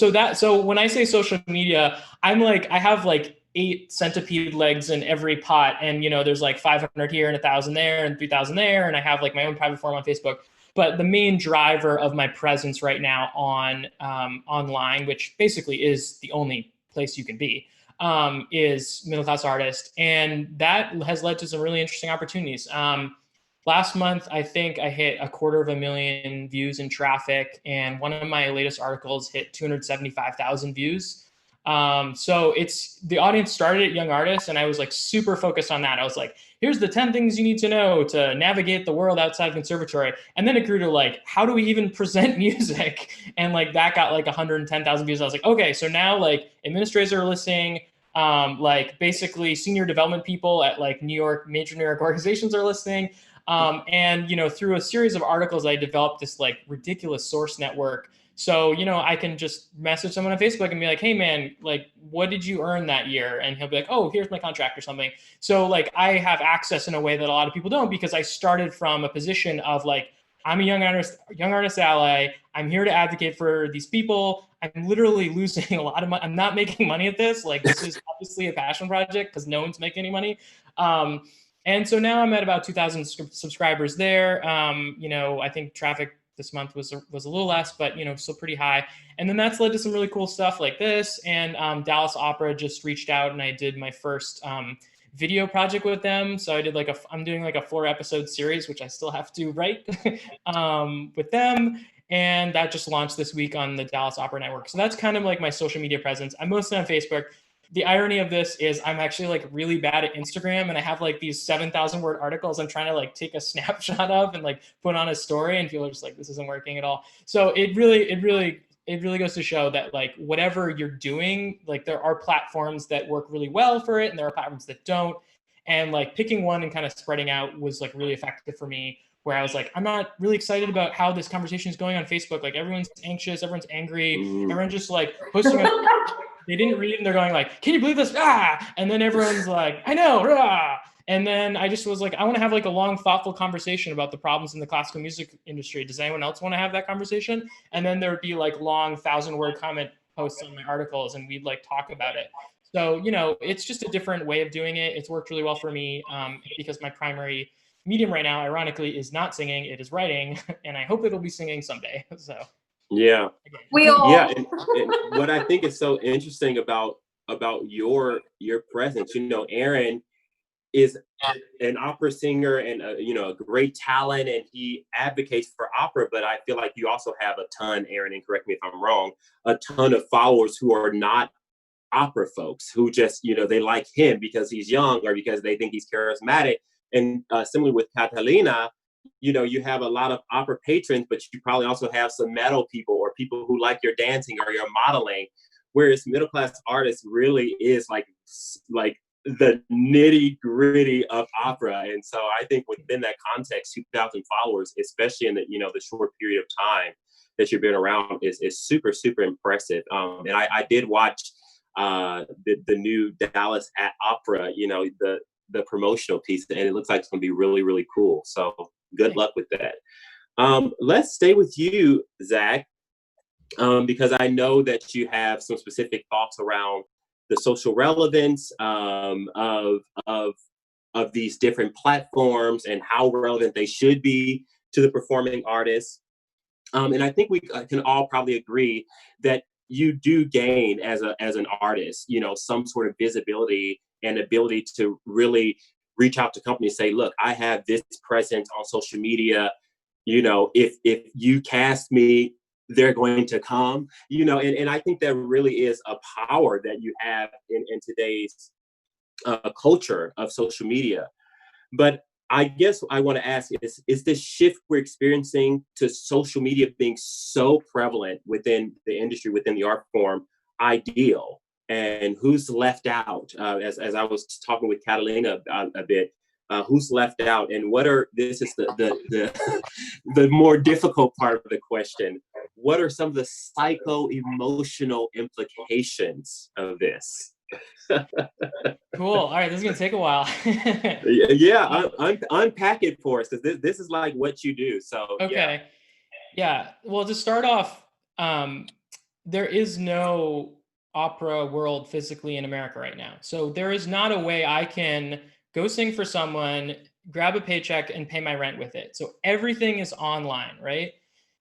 when I say social media, I'm like, I have like 8 centipede legs in every pot. And, there's like 500 here and 1,000 there and 3,000 there. And I have like my own private forum on Facebook. But the main driver of my presence right now on online, which basically is the only place you can be, is middle class artist. And that has led to some really interesting opportunities. Last month, I think I hit 250,000 views in traffic, and one of my latest articles hit 275,000 views. So the audience started at young artists, and I was like super focused on that. I was like, here's the 10 things you need to know to navigate the world outside conservatory. And then it grew to like, how do we even present music? And like that got like 110,000 views. I was like, okay, so now like administrators are listening. Like basically senior development people at like major New York organizations are listening. And, through a series of articles, I developed this like ridiculous source network. So, I can just message someone on Facebook and be like, hey man, like, what did you earn that year? And he'll be like, oh, here's my contract or something. So like, I have access in a way that a lot of people don't, because I started from a position of like, I'm a young artist ally. I'm here to advocate for these people. I'm literally losing a lot of money. I'm not making money at this. Like, this is obviously a passion project because no one's making any money. And so now I'm at about 2,000 subscribers there. I think traffic this month was a little less, but still pretty high. And then that's led to some really cool stuff like this. And Dallas Opera just reached out, and I did my first video project with them. So I did I'm doing like a 4-episode series, which I still have to write with them. And that just launched this week on the Dallas Opera Network. So that's kind of like my social media presence. I'm mostly on Facebook. The irony of this is I'm actually like really bad at Instagram, and I have like these 7,000 word articles I'm trying to like take a snapshot of and like put on a story, and people are just like, this isn't working at all. So it really goes to show that like whatever you're doing, like there are platforms that work really well for it, and there are platforms that don't. And like picking one and kind of spreading out was like really effective for me, where I was like, I'm not really excited about how this conversation is going on Facebook. Like everyone's anxious, everyone's angry, everyone's just like posting on they didn't read, and they're going like, can you believe this? And then everyone's like, I know. And then I just was like, I want to have like a long, thoughtful conversation about the problems in the classical music industry. Does anyone else want to have that conversation? And then there would be like long 1,000-word comment posts on my articles, and we'd like talk about it. So, it's just a different way of doing it. It's worked really well for me because my primary medium right now, ironically, is not singing, it is writing. And I hope it'll be singing someday. So. Yeah. We all. Yeah. And what I think is so interesting about your presence, Aaron is an opera singer and a great talent, and he advocates for opera. But I feel like you also have a ton, Aaron, and correct me if I'm wrong, a ton of followers who are not opera folks, who just they like him because he's young or because they think he's charismatic. And similarly with Catalina, you have a lot of opera patrons, but you probably also have some metal people or people who like your dancing or your modeling, whereas middle class artists really is like the nitty gritty of opera. And so I think within that context, 2,000 followers, especially in the short period of time that you've been around, is super, super impressive. And I did watch the new Dallas at Opera, the promotional piece, and it looks like it's going to be really, really cool. So good luck with that. Let's stay with you, Zach, because I know that you have some specific thoughts around the social relevance of these different platforms and how relevant they should be to the performing artists. And I think we can all probably agree that you do gain as an artist, some sort of visibility and ability to really reach out to companies, say, look, I have this presence on social media. If you cast me, they're going to come, and I think that really is a power that you have in today's culture of social media. But I guess I want to ask is this shift we're experiencing to social media being so prevalent within the industry, within the art form, ideal? And who's left out? As I was talking with Catalina a bit, who's left out? And what are, this is the more difficult part of the question. What are some of the psycho-emotional implications of this? Cool. All right, this is gonna take a while. Yeah, unpack it for us, because this is like what you do. So okay, yeah. Well, to start off, there is no opera world physically in America right now. So there is not a way I can go sing for someone, grab a paycheck, and pay my rent with it. So everything is online, right?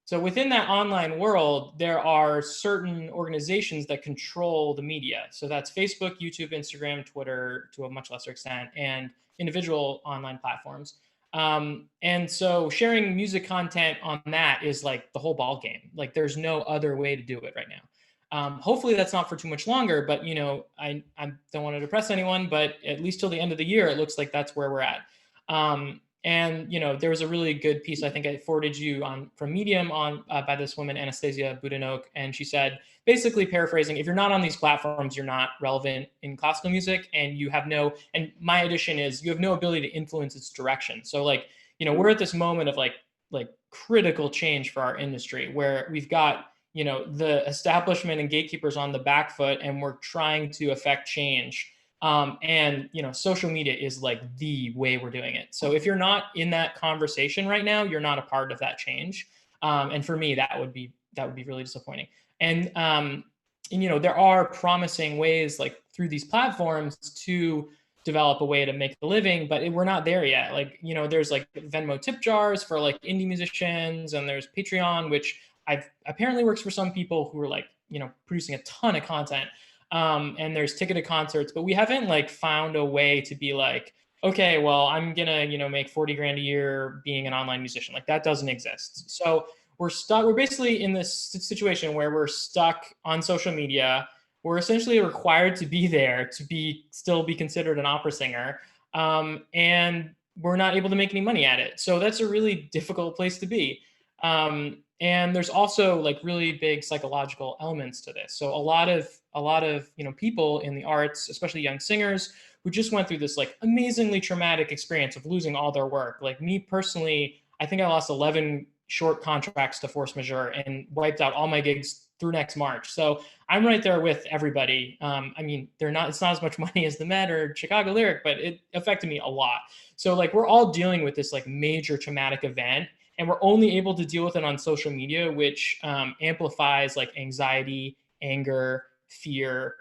So within that online world, there are certain organizations that control the media. So that's Facebook, YouTube, Instagram, Twitter, to a much lesser extent, and individual online platforms. And so sharing music content on that is like the whole ball game. Like there's no other way to do it right now. Hopefully that's not for too much longer, but you know, I don't want to depress anyone, but at least till the end of the year, it looks like that's where we're at. And you know, there was a really good piece I think I forwarded you on from Medium on by this woman Anastasia Budanok, and she said, basically paraphrasing, if you're not on these platforms, you're not relevant in classical music, and you have no. And my addition is you have no ability to influence its direction. So like, you know, we're at this moment of like critical change for our industry where we've got, you know, the establishment and gatekeepers on the back foot, and we're trying to affect change. And you know, social media is like the way we're doing it. So if you're not in that conversation right now, you're not a part of that change. And for me, that would be really disappointing. And you know, there are promising ways like through these platforms to develop a way to make a living, but we're not there yet. Like, you know, there's like Venmo tip jars for like indie musicians, and there's Patreon, which apparently works for some people who are like, you know, producing a ton of content. And there's ticketed concerts, but we haven't like found a way to be like, okay, well, I'm gonna, you know, make 40 grand a year being an online musician. Like that doesn't exist. So we're stuck. We're basically in this situation where we're stuck on social media. We're essentially required to be there to still be considered an opera singer. And we're not able to make any money at it. So that's a really difficult place to be. And there's also like really big psychological elements to this. So a lot of you know, people in the arts, especially young singers, who just went through this like amazingly traumatic experience of losing all their work. Like me personally, I think I lost 11 short contracts to force majeure and wiped out all my gigs through next March. So I'm right there with everybody. I mean, it's not as much money as the Met or Chicago Lyric, but it affected me a lot. So like we're all dealing with this like major traumatic event, and we're only able to deal with it on social media, which amplifies like anxiety, anger, fear,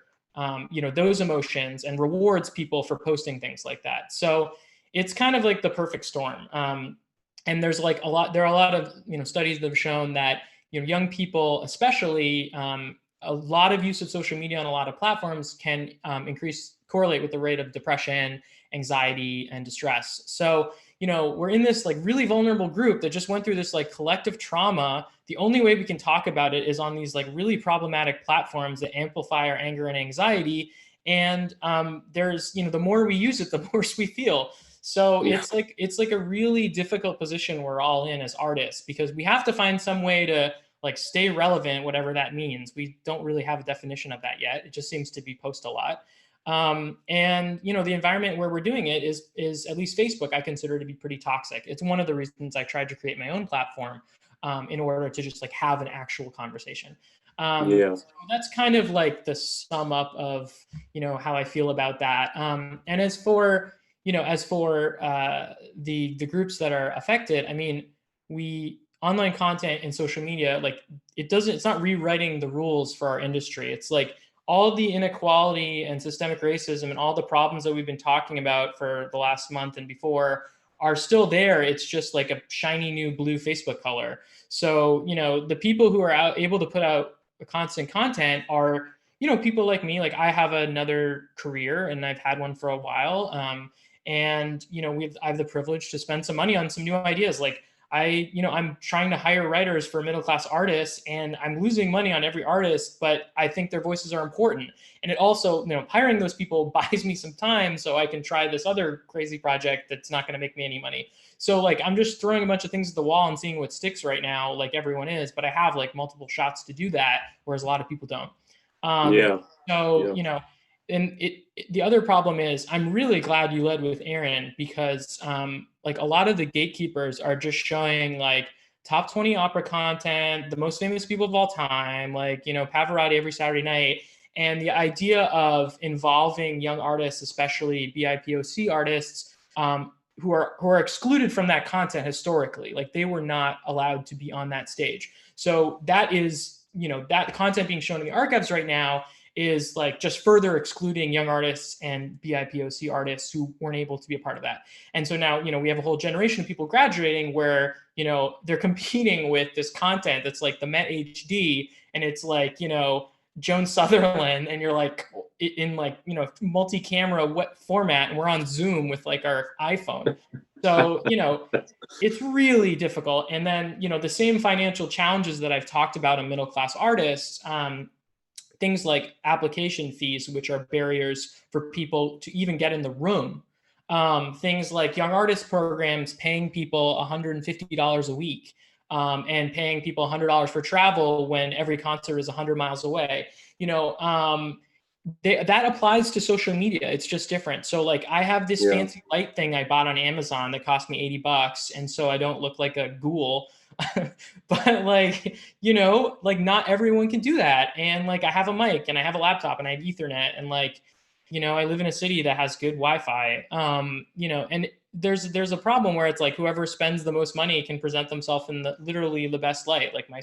you know, those emotions, and rewards people for posting things like that. So it's kind of like the perfect storm. And there are a lot of, you know, studies that have shown that, you know, young people, especially, a lot of use of social media on a lot of platforms can correlate with the rate of depression, anxiety, and distress. So, you know, we're in this like really vulnerable group that just went through this like collective trauma. The only way we can talk about it is on these like really problematic platforms that amplify our anger and anxiety. And there's, you know, the more we use it, the worse we feel. So yeah. It's like a really difficult position we're all in as artists, because we have to find some way to like stay relevant, whatever that means. We don't really have a definition of that yet. It just seems to be post a lot. And you know, the environment where we're doing it is at least Facebook, I consider to be pretty toxic. It's one of the reasons I tried to create my own platform, in order to just like have an actual conversation. So that's kind of like the sum up of, you know, how I feel about that. And as for the groups that are affected, I mean, online content and social media, like it's not rewriting the rules for our industry. It's like all the inequality and systemic racism and all the problems that we've been talking about for the last month and before are still there. It's just like a shiny new blue Facebook color. So, you know, the people who are able to put out constant content are, you know, people like me. Like I have another career and I've had one for a while. And, you know, I have the privilege to spend some money on some new ideas. Like I'm trying to hire writers for middle-class artists, and I'm losing money on every artist, but I think their voices are important. And it also, hiring those people buys me some time so I can try this other crazy project that's not going to make me any money. So like, I'm just throwing a bunch of things at the wall and seeing what sticks right now, like everyone is, but I have like multiple shots to do that, whereas a lot of people don't. And the other problem is, I'm really glad you led with Aaron, because like a lot of the gatekeepers are just showing like top 20 opera content, the most famous people of all time, like, Pavarotti every Saturday night. And the idea of involving young artists, especially BIPOC artists, who are excluded from that content historically, like they were not allowed to be on that stage. So that is, that content being shown in the archives right now is like just further excluding young artists and BIPOC artists who weren't able to be a part of that. And so now, we have a whole generation of people graduating where, they're competing with this content that's like the Met HD, and it's like, Joan Sutherland, and you're like in like, multi-camera format, and we're on Zoom with like our iPhone. So, it's really difficult. And then, the same financial challenges that I've talked about in middle-class artists, things like application fees, which are barriers for people to even get in the room. Things like young artist programs paying people $150 a week, and paying people $100 for travel when every concert is 100 miles away. That applies to social media. It's just different. So like, I have this fancy light thing I bought on Amazon that cost me $80, and so I don't look like a ghoul. But like, like not everyone can do that. And like, I have a mic, and I have a laptop, and I have Ethernet, and like, I live in a city that has good Wi-Fi. And there's a problem where it's like whoever spends the most money can present themselves in literally the best light, like my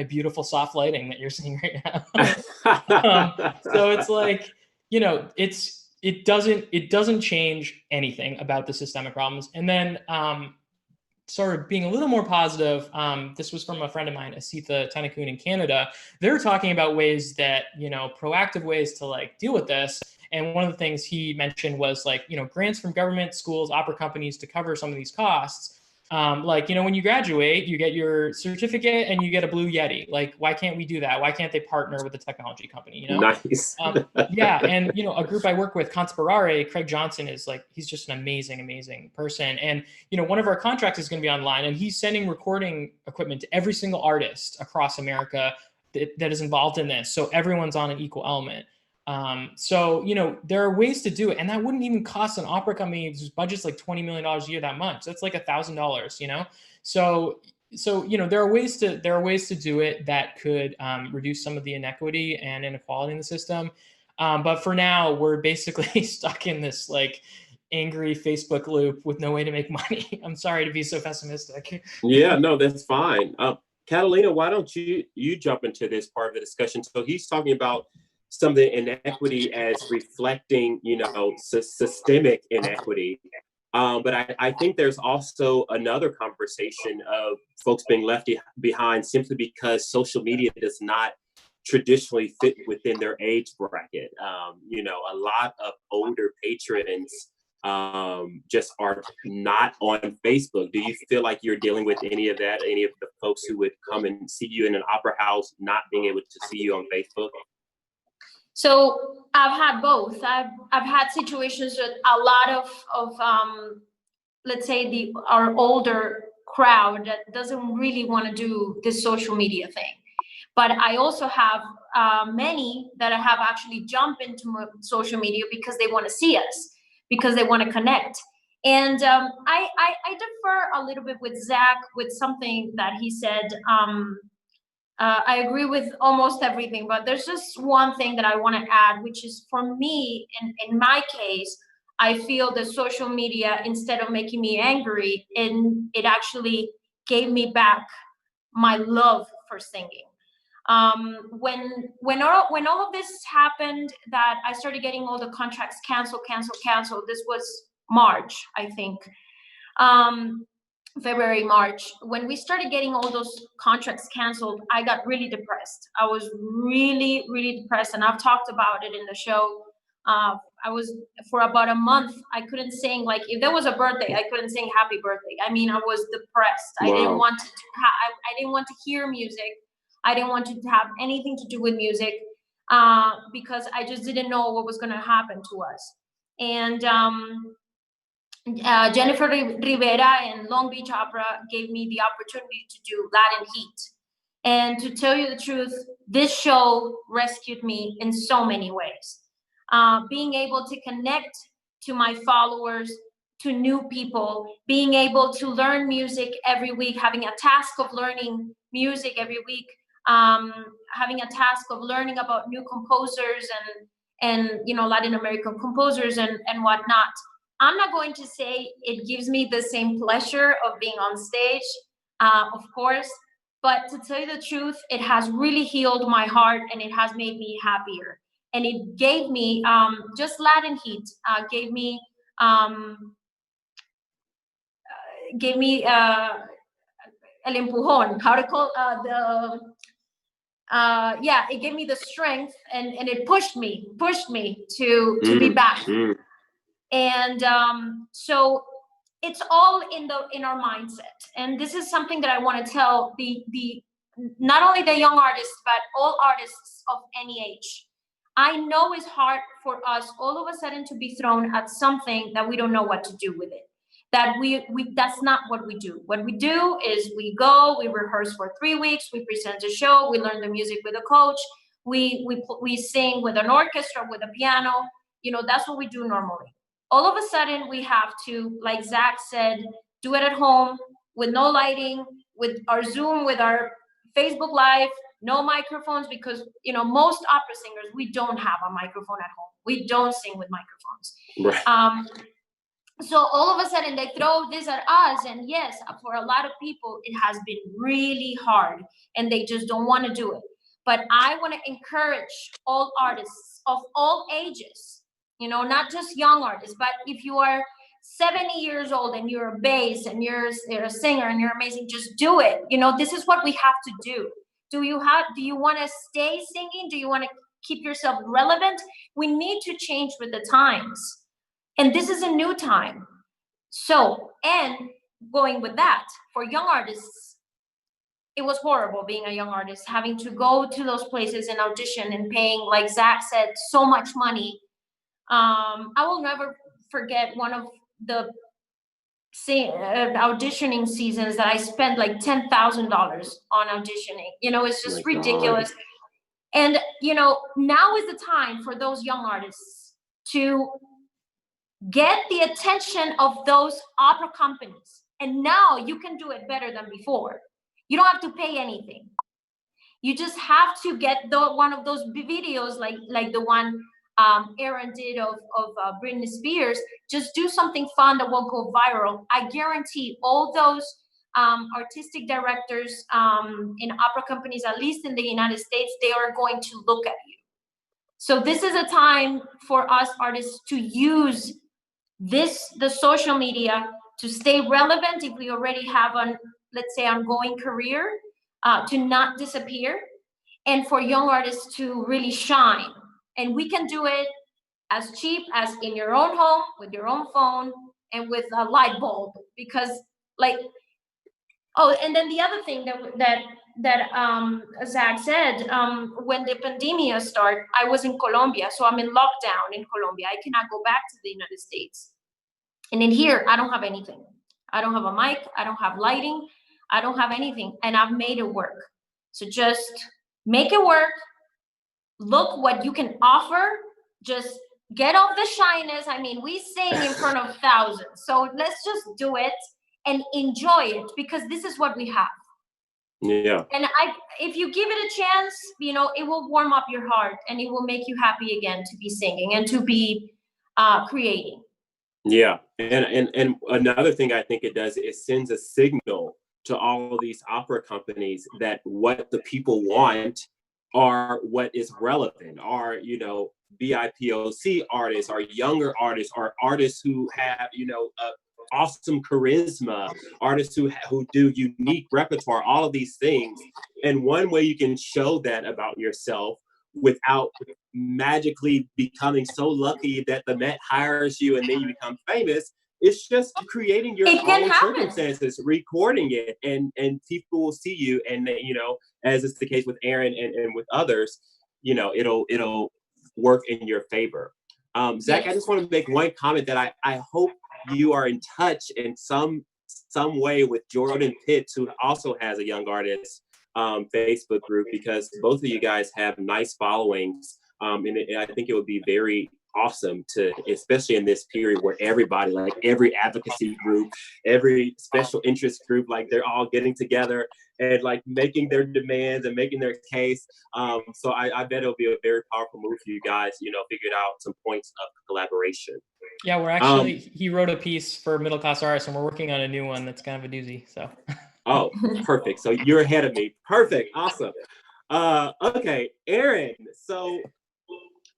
beautiful soft lighting that you're seeing right now. So it's like, it doesn't change anything about the systemic problems. And then sort of being a little more positive, this was from a friend of mine, Asitha Tenakun in Canada. They're talking about ways that, proactive ways to like deal with this. And one of the things he mentioned was like, grants from government, schools, opera companies to cover some of these costs. Like, when you graduate, you get your certificate and you get a Blue Yeti. Like, why can't we do that? Why can't they partner with a technology company, Nice. Yeah. And, a group I work with, Conspirare, Craig Johnson is like, he's just an amazing, amazing person. And, one of our contracts is going to be online, and he's sending recording equipment to every single artist across America that is involved in this. So everyone's on an equal element. So, there are ways to do it, and that wouldn't even cost an opera company whose budget's like $20 million a year that much. That's like $1,000, So, there are ways to do it that could reduce some of the inequity and inequality in the system. But for now, we're basically stuck in this like angry Facebook loop with no way to make money. I'm sorry to be so pessimistic. Yeah, no, that's fine. Catalina, why don't you jump into this part of the discussion? So he's talking about some of the inequity as reflecting, systemic inequity. But I think there's also another conversation of folks being left behind simply because social media does not traditionally fit within their age bracket. A lot of older patrons just are not on Facebook. Do you feel like you're dealing with any of that? Any of the folks who would come and see you in an opera house not being able to see you on Facebook? So I've had both. I've had situations with a lot of let's say our older crowd that doesn't really want to do this social media thing. But I also have many that have actually jumped into social media because they want to see us, because they want to connect. And I defer a little bit with Zach with something that he said. I agree with almost everything, but there's just one thing that I want to add, which is for me, in my case, I feel that social media, instead of making me angry, it actually gave me back my love for singing. When all of this happened, that I started getting all the contracts canceled. This was March, I think. February, March, when we started getting all those contracts canceled, I got really depressed. I was really, really depressed. And I've talked about it in the show I was, for about a month, I couldn't sing. Like, if there was a birthday, I couldn't sing happy birthday. I mean, I was depressed. Wow. I didn't want to I didn't want to hear music. I didn't want to have anything to do with music, because I just didn't know what was going to happen to us. And Jennifer Rivera and Long Beach Opera gave me the opportunity to do Latin Heat. And to tell you the truth, this show rescued me in so many ways. Being able to connect to my followers, to new people, being able to learn music every week, having a task of learning music every week, having a task of learning about new composers and Latin American composers and whatnot. I'm not going to say it gives me the same pleasure of being on stage, of course, but to tell you the truth, it has really healed my heart and it has made me happier. And it gave me, just Latin Heat, gave me el empujón, how to call it gave me the strength and it pushed me to be back. And so it's all in our mindset. And this is something that I want to tell the not only the young artists, but all artists of any age. I know it's hard for us all of a sudden to be thrown at something that we don't know what to do with it. That that's not what we do. What we do is we go, we rehearse for 3 weeks, we present a show, we learn the music with a coach, we sing with an orchestra, with a piano. That's what we do normally. All of a sudden, we have to, like Zach said, do it at home with no lighting, with our Zoom, with our Facebook Live, no microphones, because, most opera singers, we don't have a microphone at home. We don't sing with microphones. Right. So all of a sudden, they throw this at us. And yes, for a lot of people, it has been really hard and they just don't want to do it. But I want to encourage all artists of all ages, not just young artists, but if you are 70 years old and you're a bass and you're a singer and you're amazing, just do it. This is what we have to do. Do you want to stay singing? Do you want to keep yourself relevant? We need to change with the times. And this is a new time. So, and going with that, for young artists, it was horrible being a young artist, having to go to those places and audition and paying, like Zach said, so much money. I will never forget one of the auditioning seasons that I spent like $10,000 on auditioning. It's just ridiculous. God. And, now is the time for those young artists to get the attention of those opera companies. And now you can do it better than before. You don't have to pay anything. You just have to get one of those videos like the one Aaron did of Britney Spears. Just do something fun that will go viral. I guarantee all those artistic directors in opera companies, at least in the United States, they are going to look at you. So this is a time for us artists to use the social media to stay relevant if we already have let's say, ongoing career, to not disappear, and for young artists to really shine. And we can do it as cheap as in your own home, with your own phone, and with a light bulb. Because, and then the other thing that Zach said, when the pandemic started, I was in Colombia, so I'm in lockdown in Colombia. I cannot go back to the United States. And in here, I don't have anything. I don't have a mic. I don't have lighting. I don't have anything. And I've made it work. So just make it work. Look what you can offer. Just get off the shyness. I mean, we sing in front of thousands. So let's just do it and enjoy it, because this is what we have. Yeah. And if you give it a chance, it will warm up your heart and it will make you happy again to be singing and to be creating. Yeah. And another thing I think it does is sends a signal to all of these opera companies that what the people want are what is relevant, are, BIPOC artists, are younger artists, are artists who have, awesome charisma, artists who do unique repertoire, all of these things. And one way you can show that about yourself without magically becoming so lucky that the Met hires you and then you become famous. It's just creating your own circumstances, recording it, and people will see you. And, you know, as is the case with Aaron and with others, you know, it'll work in your favor. Zach, I just want to make one comment that I hope you are in touch in some way with Jordan Pitts, who also has a young artist Facebook group, because both of you guys have nice followings. And I think it would be very awesome to, especially in this period where everybody, like every advocacy group, every special interest group, like they're all getting together and like making their demands and making their case. So I bet it'll be a very powerful move for you guys, you know, figured out some points of collaboration. Yeah, we're actually, he wrote a piece for middle class artists and we're working on a new one that's kind of a doozy, so. Oh, perfect. So you're ahead of me. Perfect. Awesome. Okay, Aaron. So,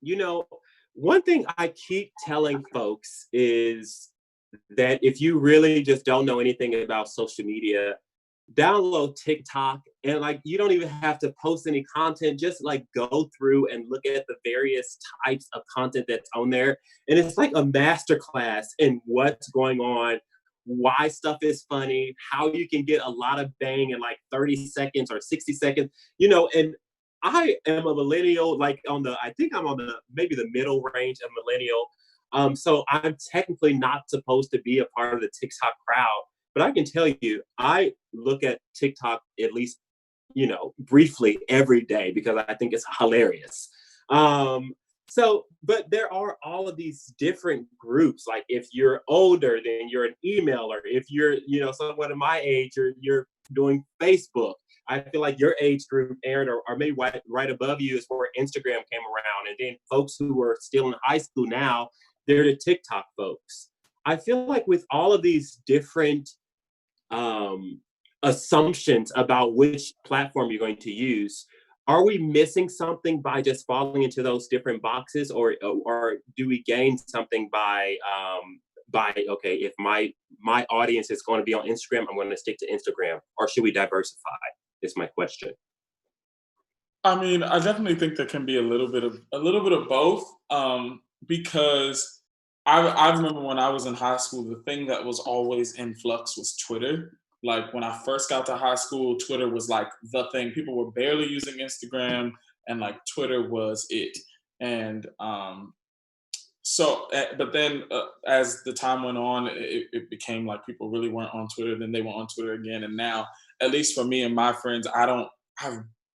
you know, one thing I keep telling folks is that if you really just don't know anything about social media, download TikTok, and like you don't even have to post any content, just like go through and look at the various types of content that's on there. And it's like a masterclass in what's going on, why stuff is funny, how you can get a lot of bang in like 30 seconds or 60 seconds, you know. And I am a millennial, like I think I'm on maybe the middle range of millennial. So I'm technically not supposed to be a part of the TikTok crowd, but I can tell you, I look at TikTok at least, you know, briefly every day because I think it's hilarious. But there are all of these different groups. Like if you're older, then you're an emailer. If you're, you know, someone of my age, you're doing Facebook. I feel like your age group, Aaron, or maybe right above you is where Instagram came around. And then folks who are still in high school now, they're the TikTok folks. I feel like with all of these different assumptions about which platform you're going to use, are we missing something by just falling into those different boxes, or do we gain something by okay, if my audience is going to be on Instagram, I'm going to stick to Instagram, or should we diversify? Is my question. I mean, I definitely think there can be a little bit of both, because I remember when I was in high school, the thing that was always in flux was Twitter. Like when I first got to high school, Twitter was like the thing. People were barely using Instagram, and like Twitter was it. And but then as the time went on, it became like people really weren't on Twitter. Then they were on Twitter again, and now, at least for me and my friends, I've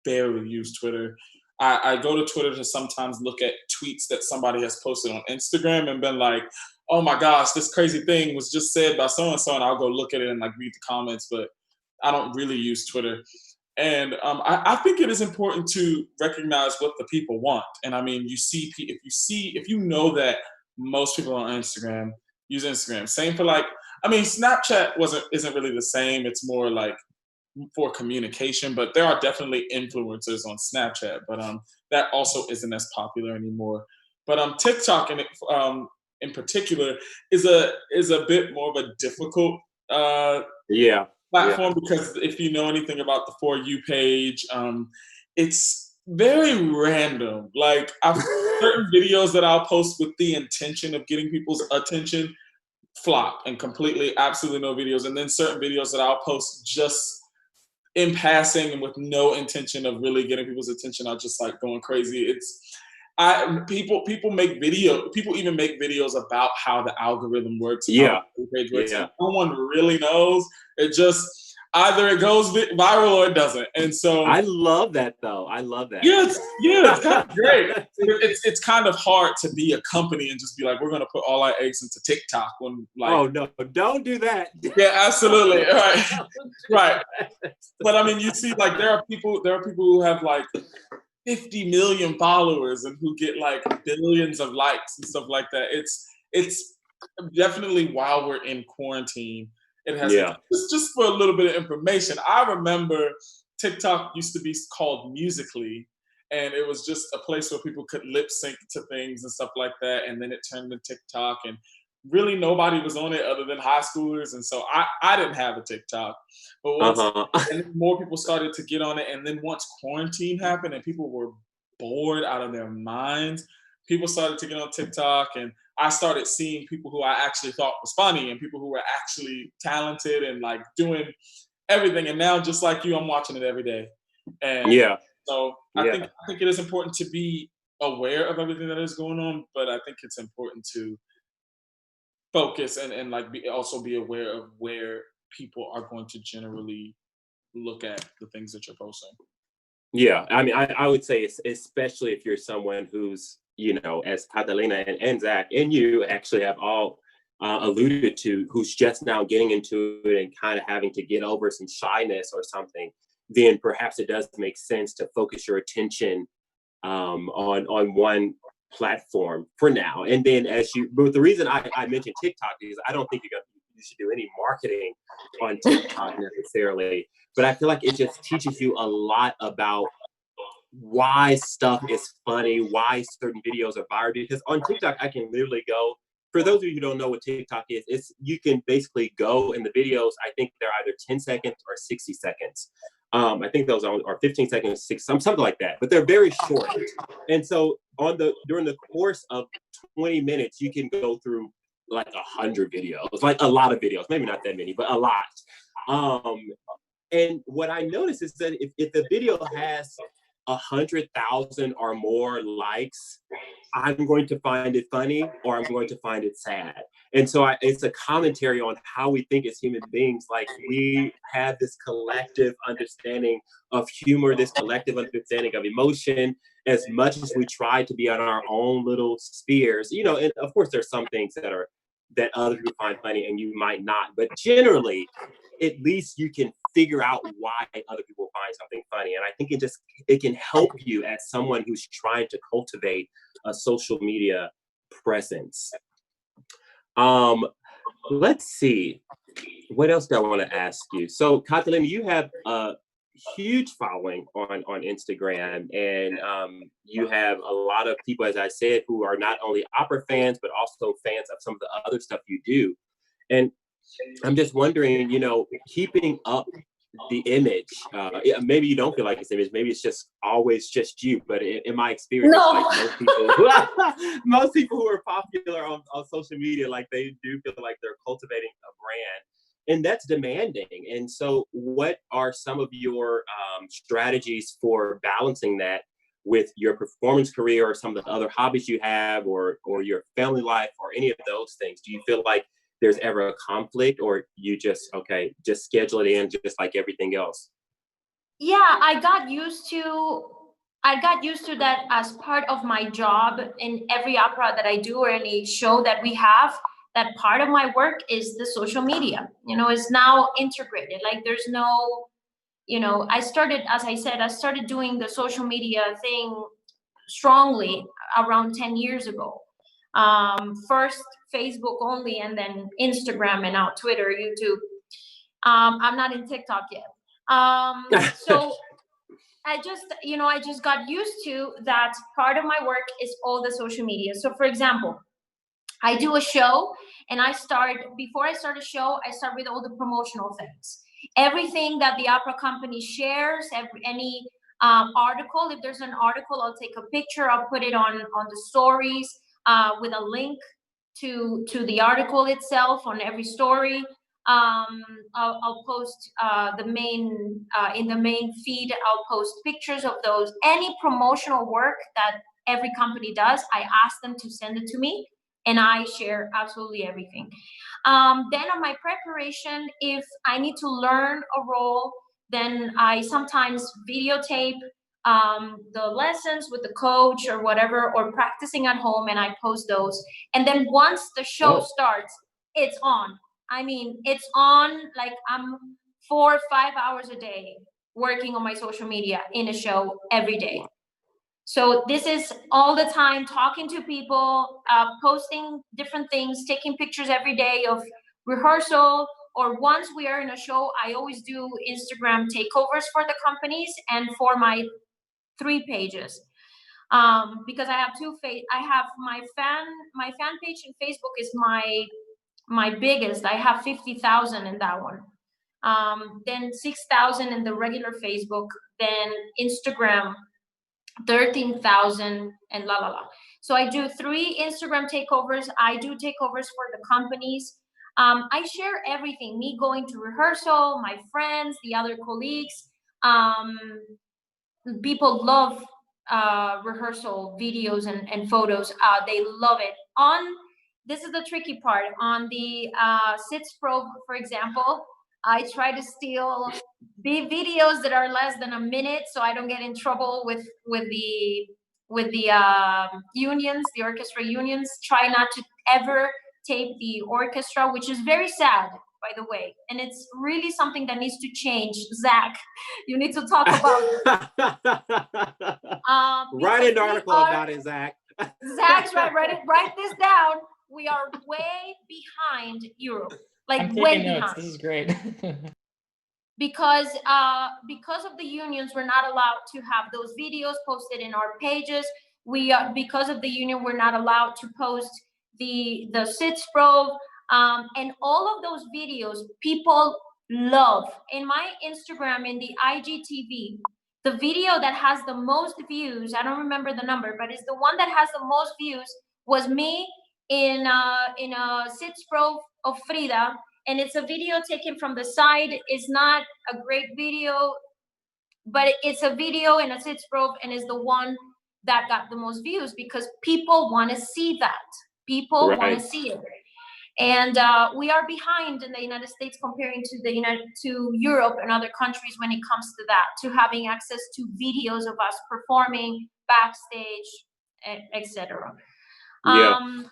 barely used Twitter. I go to Twitter to sometimes look at tweets that somebody has posted on Instagram and been like, oh my gosh, this crazy thing was just said by so-and-so, and I'll go look at it and like read the comments, but I don't really use Twitter. And I think it is important to recognize what the people want. And I mean, if you know that most people on Instagram use Instagram, same for like, I mean, Snapchat isn't really the same. It's more like for communication, but there are definitely influencers on Snapchat, but that also isn't as popular anymore. But TikTok in particular is a bit more of a difficult platform, because if you know anything about the For You page, it's very random. Like certain videos that I'll post with the intention of getting people's attention flop and completely, absolutely no videos. And then certain videos that I'll post just in passing and with no intention of really getting people's attention are just like going crazy. People even make videos about how the algorithm works. How the page works. No one really knows. It just either it goes viral or it doesn't. And so I love that though. I love that. Yes, it's kind of great. It's kind of hard to be a company and just be like, we're going to put all our eggs into TikTok when like. Oh no! Don't do that. Yeah, absolutely. Right. But I mean, you see, like there are people who have like 50 million followers and who get like billions of likes and stuff like that. It's definitely, while we're in quarantine, it has just for a little bit of information. I remember TikTok used to be called Musical.ly, and it was just a place where people could lip sync to things and stuff like that. And then it turned to TikTok, and really nobody was on it other than high schoolers. And so I didn't have a TikTok, but and then more people started to get on it. And then once quarantine happened and people were bored out of their minds, people started to get on TikTok, and I started seeing people who I actually thought was funny and people who were actually talented and like doing everything. And now, just like you, I'm watching it every day. And Yeah. so I think it is important to be aware of everything that is going on, but I think it's important to focus and like also be aware of where people are going to generally look at the things that you're posting. Yeah, I mean, I would say, especially if you're someone who's, you know, as Catalina and Zach and you actually have all alluded to, who's just now getting into it and kind of having to get over some shyness or something, then perhaps it does make sense to focus your attention on one platform for now. And then but the reason I mentioned TikTok is I don't think you should do any marketing on TikTok necessarily, but I feel like it just teaches you a lot about why stuff is funny, why certain videos are viral. Because on TikTok, I can literally go, for those of you who don't know what TikTok is, you can basically go in the videos, I think they're either 10 seconds or 60 seconds. I think those are 15 seconds, something like that, but they're very short. And so during the course of 20 minutes, you can go through like 100 videos, like a lot of videos, maybe not that many, but a lot. And what I noticed is that if the video has 100,000 or more likes, I'm going to find it funny or I'm going to find it sad. And so it's a commentary on how we think as human beings. Like, we have this collective understanding of humor, this collective understanding of emotion, as much as we try to be on our own little spheres, you know. And of course there's some things that other people find funny and you might not, but generally, at least you can figure out why other people find something funny. And I think it can help you as someone who's trying to cultivate a social media presence. Let's see, what else do I want to ask you? So Catalina, you have a huge following on Instagram, and you have a lot of people, as I said, who are not only opera fans, but also fans of some of the other stuff you do. And I'm just wondering, you know, keeping up the image, maybe you don't feel like it's image, maybe it's just always just you, but in my experience, No. like most people who are popular on social media, like, they do feel like they're cultivating a brand, and that's demanding. And so what are some of your strategies for balancing that with your performance career or some of the other hobbies you have, or your family life, or any of those things? Do you feel like there's ever a conflict, or you just schedule it in just like everything else? Yeah, I got used to that as part of my job in every opera that I do or any show that we have. That part of my work is the social media, you know, is now integrated. Like, there's no, you know, I started doing the social media thing strongly around 10 years ago. First Facebook only, and then Instagram, and now Twitter, YouTube. I'm not in TikTok yet. So I just got used to that part of my work is all the social media. So for example, I do a show, and before I start a show, I start with all the promotional things. Everything that the opera company shares, any article, if there's an article, I'll take a picture, I'll put it on the stories with a link to the article itself on every story. I'll post in the main feed, I'll post pictures of those. Any promotional work that every company does, I ask them to send it to me, and I share absolutely everything. Then on my preparation, if I need to learn a role, then I sometimes videotape the lessons with the coach or whatever, or practicing at home, and I post those. And then once the show starts, it's on. I mean, it's on, like, I'm 4 or 5 hours a day working on my social media in a show every day. So this is all the time, talking to people, posting different things, taking pictures every day of rehearsal, or once we are in a show, I always do Instagram takeovers for the companies and for my 3 pages. Because I have I have my fan page in Facebook is my biggest. I have 50,000 in that one. Then 6,000 in the regular Facebook, then Instagram 13,000 and la la la. So I do 3 Instagram takeovers. I do takeovers for the companies. I share everything, me going to rehearsal, my friends, the other colleagues. People love rehearsal videos and photos. They love it. This is the tricky part. On the Sitzprobe, for example, I try to steal videos that are less than a minute, so I don't get in trouble with the unions, the orchestra unions. Try not to ever tape the orchestra, which is very sad, by the way, and it's really something that needs to change. Zach, you need to talk about write an article about it, Zach. Zach's right. Write this down. We are way behind Europe, like I'm way taking notes. behind. This is great. Because of the unions, we're not allowed to have those videos posted in our pages. Because of the union, we're not allowed to post the Sitzprobe, and all of those videos people love. In my Instagram, in the IGTV, the video that has the most views, I don't remember the number, but it's the one that has the most views, was me in a Sitzprobe of Frida. And it's a video taken from the side. It's not a great video, but it's a video in a Sitzprobe, and is the one that got the most views because people want to see that. People want to see it. And we are behind in the United States comparing to Europe and other countries when it comes to that, to having access to videos of us performing backstage, etc. Yeah.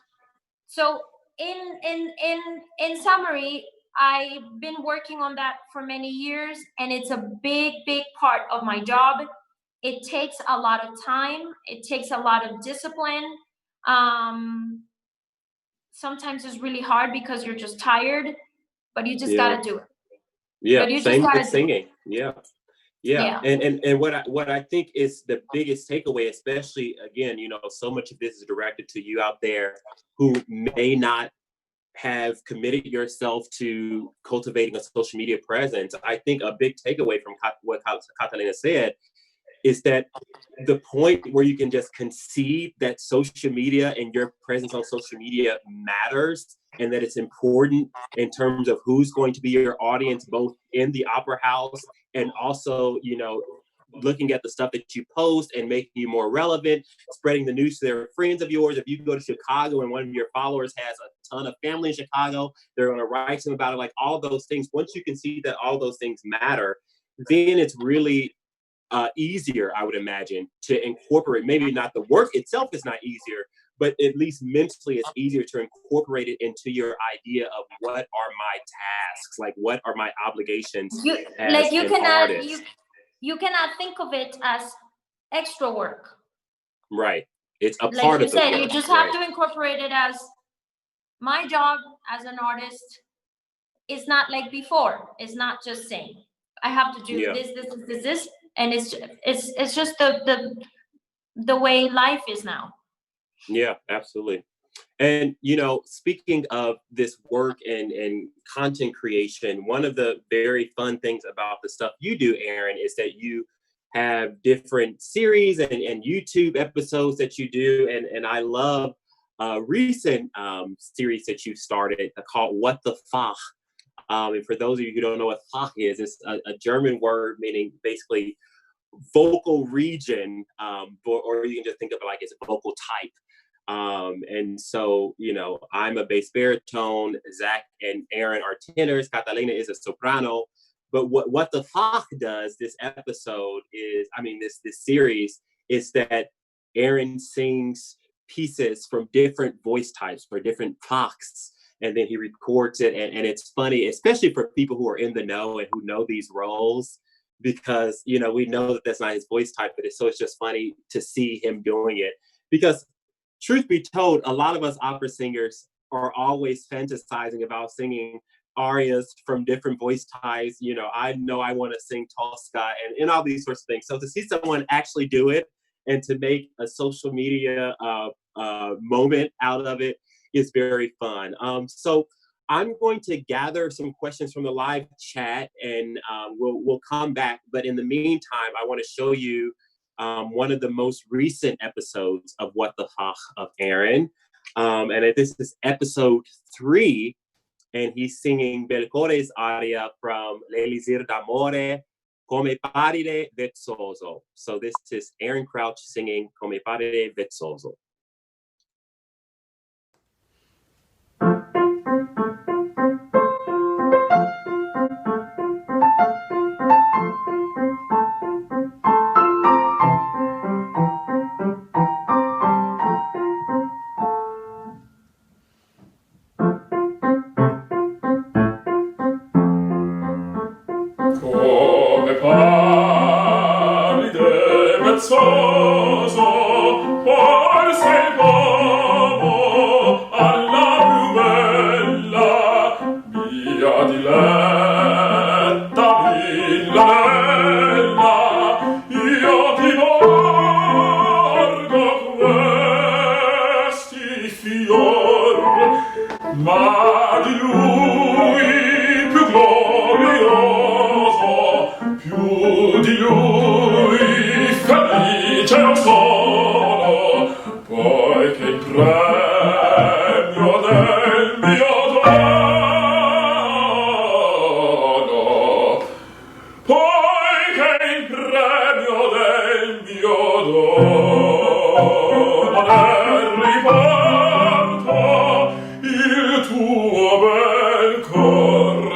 So in summary, I've been working on that for many years, and it's a big part of my job. It takes a lot of time. It takes a lot of discipline. Sometimes it's really hard because you're just tired, but you just gotta do it. Yeah, But you same just gotta with singing. Yeah. And what I think is the biggest takeaway, especially again, so much of this is directed to you out there who may not have committed yourself to cultivating a social media presence. I think a big takeaway from what Catalina said is that the point where you can just conceive that social media and your presence on social media matters, and that it's important in terms of who's going to be your audience, both in the opera house and also, looking at the stuff that you post and making you more relevant, spreading the news to their friends of yours. If you go to Chicago and one of your followers has a ton of family in Chicago, they're going to write to them about it. Like all those things, once you can see that all those things matter, then it's really easier, I would imagine, to incorporate. Maybe not the work itself is not easier, but at least mentally it's easier to incorporate it into your idea of what are my tasks, like what are my obligations as an artist. You cannot think of it as extra work. Right. It's a like part you of the said, work. you just have to incorporate it as my job as an artist. Is not like before. It's not just saying I have to do this, and it's just the way life is now. Yeah, absolutely. And speaking of this work and content creation, one of the very fun things about the stuff you do, Aaron, is that you have different series and YouTube episodes that you do, and I love a recent series that you started called What the Fach. And for those of you who don't know what Fach is, it's a German word meaning basically vocal region, or you can just think of it like it's a vocal type. And so, I'm a bass baritone, Zach and Aaron are tenors, Catalina is a soprano. But what the Fach does, this episode is, this series is that Aaron sings pieces from different voice types for different Fachs, and then he records it. And it's funny, especially for people who are in the know and who know these roles, because, we know that that's not his voice type, but it's just funny to see him doing it. Because truth be told, a lot of us opera singers are always fantasizing about singing arias from different voice types. I know I want to sing Tosca and all these sorts of things. So to see someone actually do it and to make a social media moment out of it is very fun. So I'm going to gather some questions from the live chat, and we'll come back. But in the meantime, I want to show you one of the most recent episodes of What the Fach of Aaron. And this is episode 3, and he's singing Belcore's aria from L'Elisir d'Amore, Come Paride, vezzoso. So this is Aaron Crouch singing Come Paride, vezzoso. Come paride vezzoso, poi sei l'uomo alla più bella, mia diletta villanella, io ti porgo questi fior, ma di lui più glorioso, più di lui felice io sono, poiché il premio del mio dono, poiché il premio del mio dono nel riporto il tuo bel cor.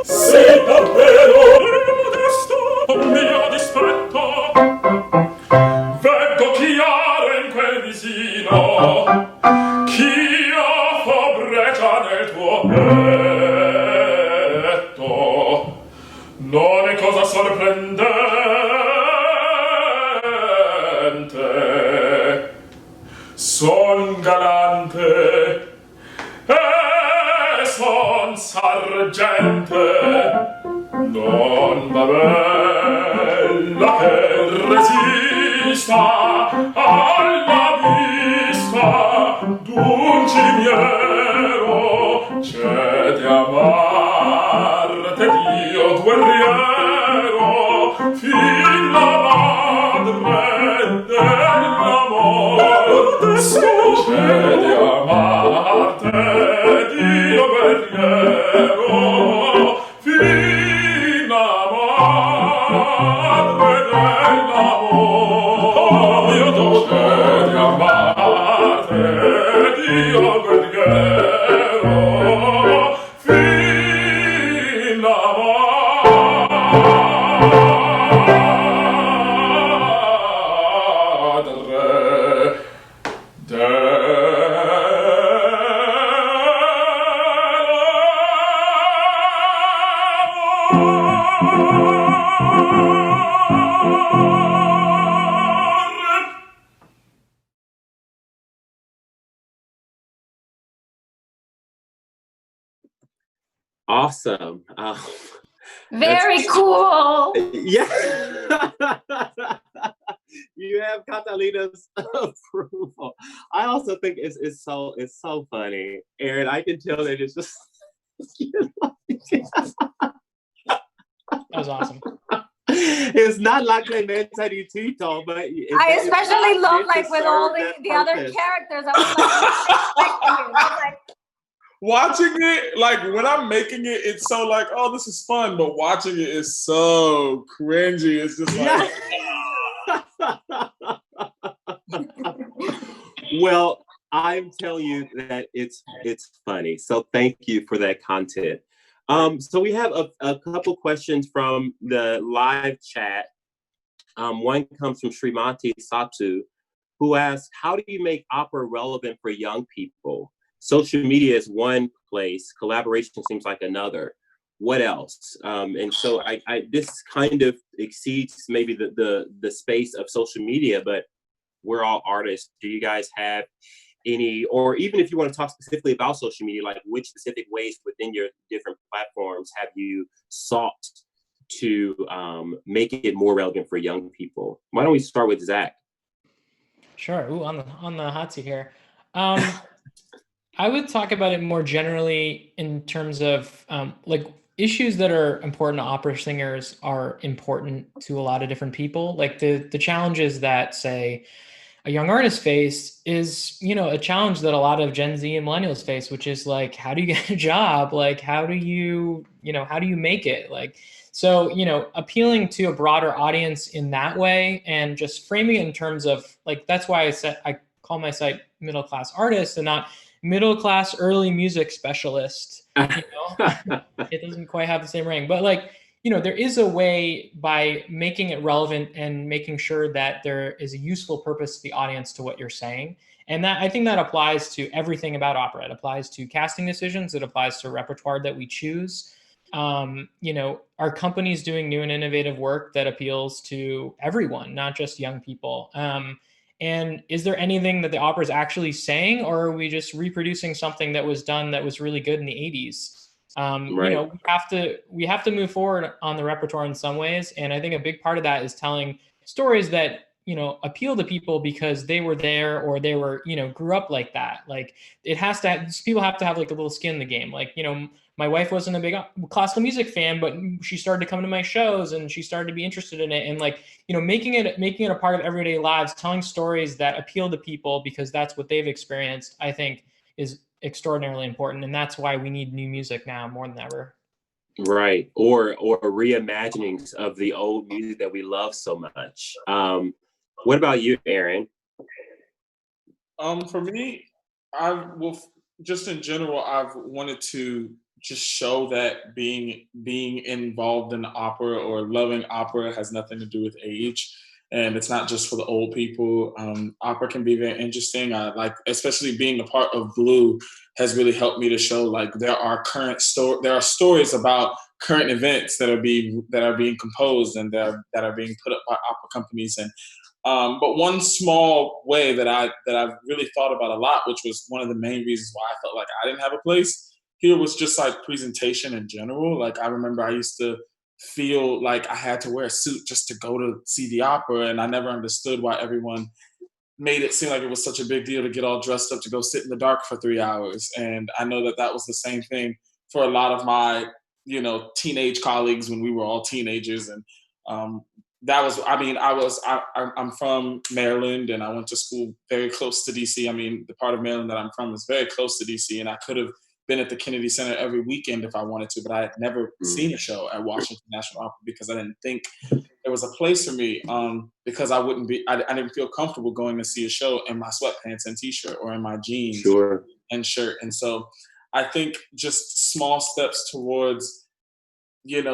Sei davvero modesto, mio dispetto, veggo chiaro in quel visino, ch'io fabbrica nel tuo petto, non è cosa sorprendente, son galante, son sargente, non va bella che resista alla vista d'un cimiero, c'è di amarte Dio guerriero, fin la madre dell'amor, c'è di amarte Dio guerriero, fin la madre dell'amor, io c'è di amarte Dio guerriero, fin la Awesome. Very cool. Yeah. You have Catalina's approval. I also think it's so funny. Aaron, I can tell that it's just That was awesome. It's not like CLEMENZA DI TITO, but I especially love like with all the other purpose. characters. I was like, I was like, Watching it, like when I'm making it, it's so like, oh, this is fun. But watching it is so cringy. It's just like, Well, I'm telling you that it's funny. So thank you for that content. So we have a couple questions from the live chat. One comes from Srimati Satu, who asks, how do you make opera relevant for young people? Social media is one place, collaboration seems like another. What else? And so this kind of exceeds maybe the space of social media, but we're all artists. Do you guys have any, or even if you want to talk specifically about social media, like which specific ways within your different platforms have you sought to make it more relevant for young people? Why don't we start with Zach? Sure. Ooh, on the hot seat here. I would talk about it more generally in terms of like issues that are important to opera singers are important to a lot of different people. Like the challenges that, say, a young artist face is, a challenge that a lot of Gen Z and millennials face, which is like, how do you get a job? Like, how do you make it? Like, so, appealing to a broader audience in that way and just framing it in terms of like, that's why I call my site Middle Class Artist and not Middle Class Early Music Specialist. It doesn't quite have the same ring, but like, there is a way by making it relevant and making sure that there is a useful purpose to the audience to what you're saying. And that, I think that applies to everything about opera. It applies to casting decisions. It applies to repertoire that we choose. Are companies doing new and innovative work that appeals to everyone, not just young people? And is there anything that the opera is actually saying, or are we just reproducing something that was done that was really good in the 80s? Right. We have to move forward on the repertoire in some ways. And I think a big part of that is telling stories that, appeal to people because they were there or they were, grew up like that. Like people have to have like a little skin in the game. Like, my wife wasn't a big classical music fan, but she started to come to my shows and she started to be interested in it. And like, making it a part of everyday lives, telling stories that appeal to people because that's what they've experienced, I think is extraordinarily important. And that's why we need new music now more than ever. Right. Or reimaginings of the old music that we love so much. What about you, Aaron? For me, just in general, I've wanted to just show that being involved in opera or loving opera has nothing to do with age. And it's not just for the old people. Opera can be very interesting. I like, especially being a part of Blue has really helped me to show like there are stories about current events that are being composed and that are being put up by opera companies. And but one small way that I've really thought about a lot, which was one of the main reasons why I felt like I didn't have a place here, was just like presentation in general. Like I remember I used to feel like I had to wear a suit just to go to see the opera, and I never understood why everyone made it seem like it was such a big deal to get all dressed up to go sit in the dark for 3 hours. And I know that was the same thing for a lot of my teenage colleagues when we were all teenagers. And I'm from Maryland and I went to school very close to DC. I mean, the part of Maryland that I'm from is very close to DC, and I could have been at the Kennedy Center every weekend if I wanted to, but I had never seen a show at Washington National Opera because I didn't think there was a place for me, because I didn't feel comfortable going to see a show in my sweatpants and t-shirt or in my jeans and shirt. And so I think just small steps towards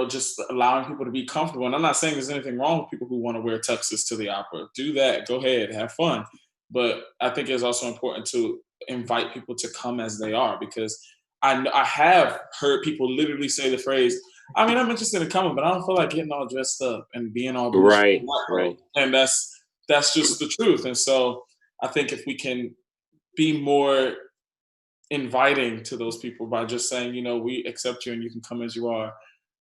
just allowing people to be comfortable. And I'm not saying there's anything wrong with people who want to wear tuxes to the opera. Do that. Go ahead. Have fun. But I think it's also important to invite people to come as they are, because I have heard people literally say the phrase, I mean, I'm interested in coming, but I don't feel like getting all dressed up and being all right. And that's just the truth. And so I think if we can be more inviting to those people by just saying, we accept you and you can come as you are,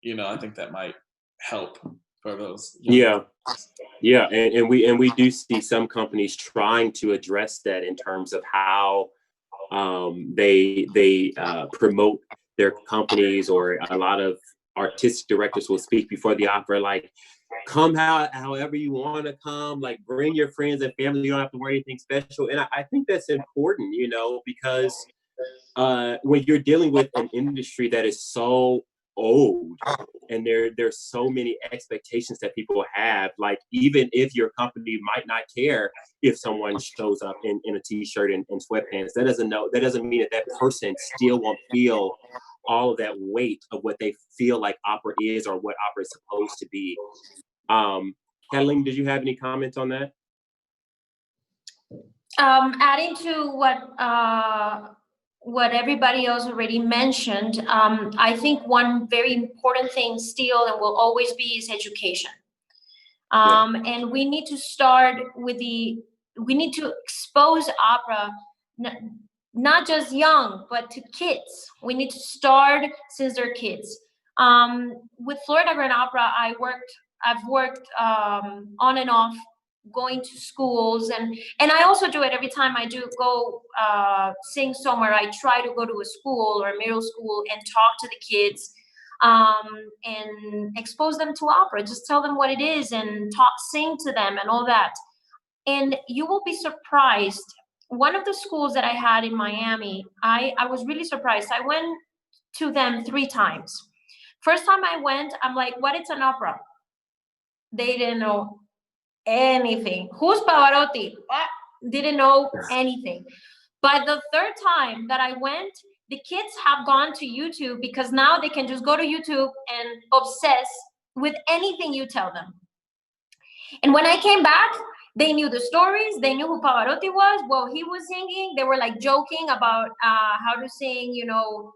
I think that might help for those. Yeah. And we do see some companies trying to address that in terms of how they promote their companies, or a lot of artistic directors will speak before the opera, like, come however you want to come, like bring your friends and family, you don't have to wear anything special. And I think that's important, because when you're dealing with an industry that is so old and there's so many expectations that people have, like even if your company might not care if someone shows up in a t-shirt and sweatpants, that doesn't mean that person still won't feel all of that weight of what they feel like opera is or what opera is supposed to be. Catalina, did you have any comments on that? Adding to what everybody else already mentioned, I think one very important thing still and will always be is education. And we need to start with we need to expose opera, not just young, but to kids. We need to start since they're kids. With Florida Grand Opera, I've worked on and off, going to schools, and I also do it every time I do go sing somewhere. I try to go to a school or a middle school and talk to the kids and expose them to opera. Just tell them what it is and sing to them and all that. And you will be surprised. One of the schools that I had in Miami, I was really surprised. I went to them 3 times. First time I went, I'm like, what is an opera? They didn't know anything. Who's Pavarotti? Didn't know anything. But the 3rd time that I went, the kids have gone to YouTube because now they can just go to YouTube and obsess with anything you tell them. And when I came back, they knew the stories. They knew who Pavarotti was, what he was singing. They were like joking about how to sing, you know,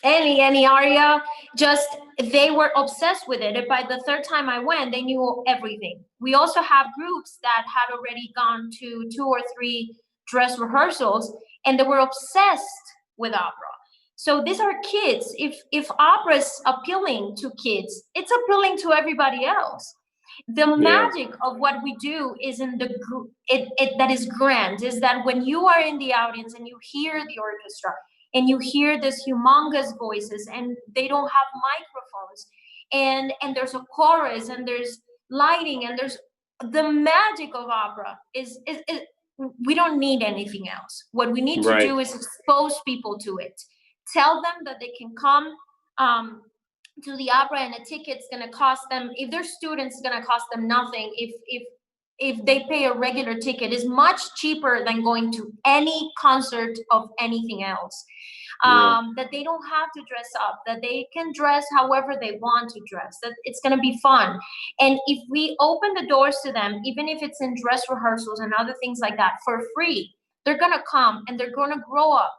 any aria. Just they were obsessed with it. And by the 3rd time I went, they knew everything. We also have groups that had already gone to 2 or 3 dress rehearsals, and they were obsessed with opera. So these are kids. If opera is appealing to kids, it's appealing to everybody else. The magic of what we do is in that is grand, is that when you are in the audience and you hear the orchestra and you hear this humongous voices and they don't have microphones and there's a chorus and there's lighting and there's the magic of opera is we don't need anything else. What we need to do is expose people to it. Tell them that they can come to the opera and a ticket's gonna cost them, if they're students, it's gonna cost them nothing. If they pay a regular ticket, it's much cheaper than going to any concert of anything else. That they don't have to dress up, that they can dress however they want to dress, that it's going to be fun. And if we open the doors to them, even if it's in dress rehearsals and other things like that for free, they're going to come and they're going to grow up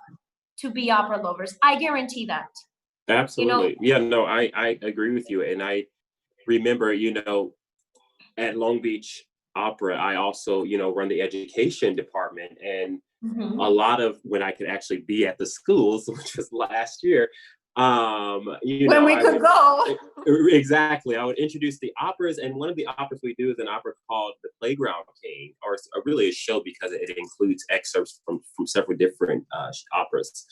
to be opera lovers. I guarantee that. Absolutely. You know? I agree with you. And I remember, at Long Beach Opera, I also, run the education department, and a lot of when I could actually be at the schools, which was last year, when we could go. Exactly. I would introduce the operas, and one of the operas we do is an opera called The Playground King, or really a show because it includes excerpts from several different operas.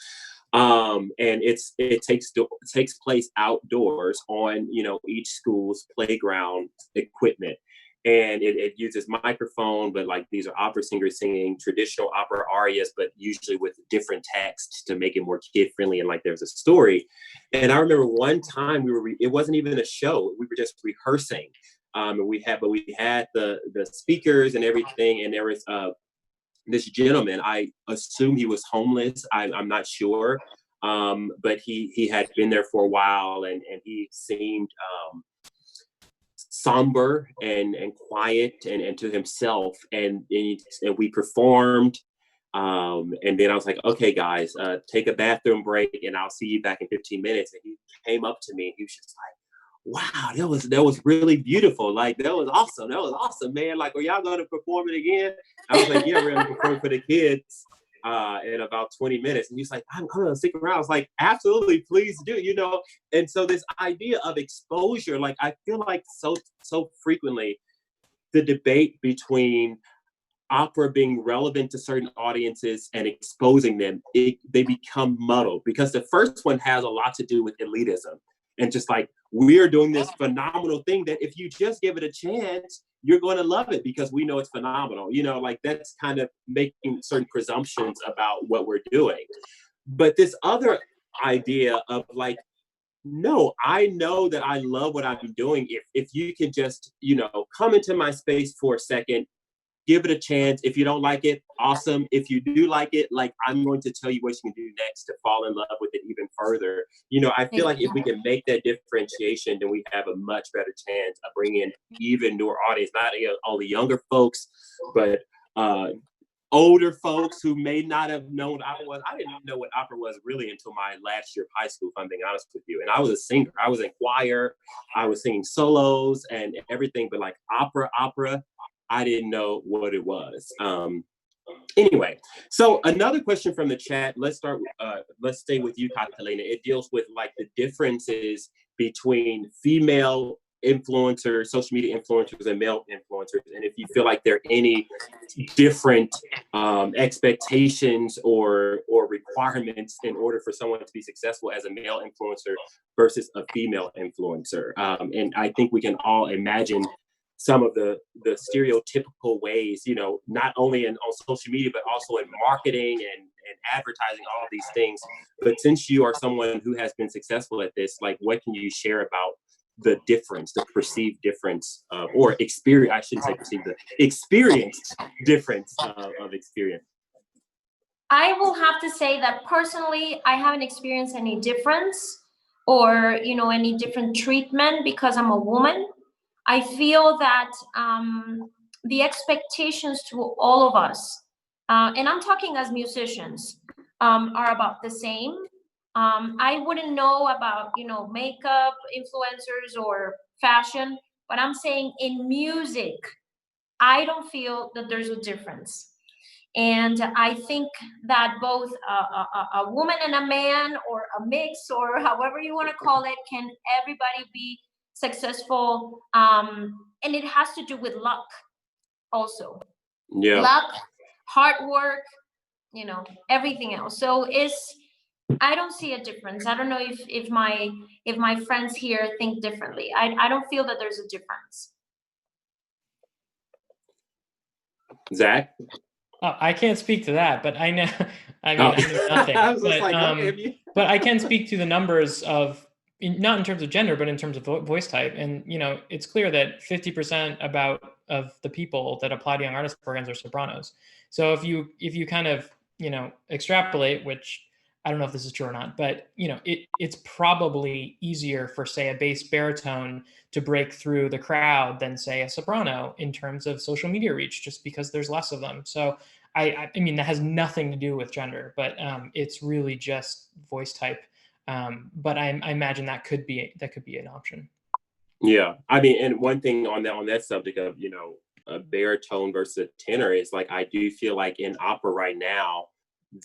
And it takes place outdoors on, each school's playground equipment. And it uses microphone, but like these are opera singers singing traditional opera arias, but usually with different text to make it more kid friendly. And like there's a story. And I remember one time it wasn't even a show. We were just rehearsing. And we had the speakers and everything. And there was this gentleman, I assume he was homeless. I'm not sure. But he had been there for a while, and he seemed somber and quiet and to himself, and we performed, and then I was like, okay guys, take a bathroom break and I'll see you back in 15 minutes. And he came up to me and he was just like, wow, that was really beautiful, like that was awesome, man, like, are y'all gonna perform it again? I was like, yeah, we're gonna perform for the kids in about 20 minutes. And he's like, I'm gonna stick around. I was like, absolutely, please do, And so this idea of exposure, like I feel like so frequently the debate between opera being relevant to certain audiences and exposing them, they become muddled, because the first one has a lot to do with elitism and just like, we're doing this phenomenal thing that if you just give it a chance, you're going to love it because we know it's phenomenal. Like that's kind of making certain presumptions about what we're doing. But this other idea of like, no, I know that I love what I'm doing. If you can just, come into my space for a second, give it a chance. If you don't like it, awesome. If you do like it, like I'm going to tell you what you can do next to fall in love with it even further. I feel like if we can make that differentiation, then we have a much better chance of bringing in even newer audience, not only younger folks, but older folks who may not have known what opera was. I didn't know what opera was really until my last year of high school, if I'm being honest with you. And I was a singer. I was in choir. I was singing solos and everything, but like opera, I didn't know what it was. Anyway, so another question from the chat. Let's stay with you, Catalina. It deals with like the differences between female influencers, social media influencers and male influencers, and if you feel like there are any different expectations or requirements in order for someone to be successful as a male influencer versus a female influencer. And I think we can all imagine some of the stereotypical ways, you know, not only on social media, but also in marketing and advertising, all of these things. But since you are someone who has been successful at this, like, what can you share about the difference, the perceived difference, or experience, I shouldn't say perceived, the experienced difference of experience? I will have to say that personally, I haven't experienced any difference or, you know, any different treatment because I'm a woman. I feel that the expectations to all of us, and I'm talking as musicians, are about the same. I wouldn't know about, you know, makeup influencers or fashion, but I'm saying in music, I don't feel that there's a difference. And I think that both a woman and a man, or a mix, or however you want to call it, can everybody be successful. And it has to do with luck also. Yeah. Luck, hard work, you know, everything else. So I don't see a difference. I don't know if my friends here think differently. I don't feel that there's a difference. Zach? Oh, I can't speak to that, but I know. I mean, I know nothing. I was just like, okay, but I can speak to the numbers of, not in terms of gender, but in terms of voice type. And, you know, it's clear that 50% of the people that apply to young artist programs are sopranos. So if you kind of, you know, extrapolate, which I don't know if this is true or not, but, you know, it's probably easier for, say, a bass baritone to break through the crowd than, say, a soprano in terms of social media reach, just because there's less of them. So I mean, that has nothing to do with gender, but it's really just voice type. But I imagine that could be an option. Yeah, I mean, and one thing on that subject of, you know, a baritone versus a tenor is, like, I do feel like in opera right now,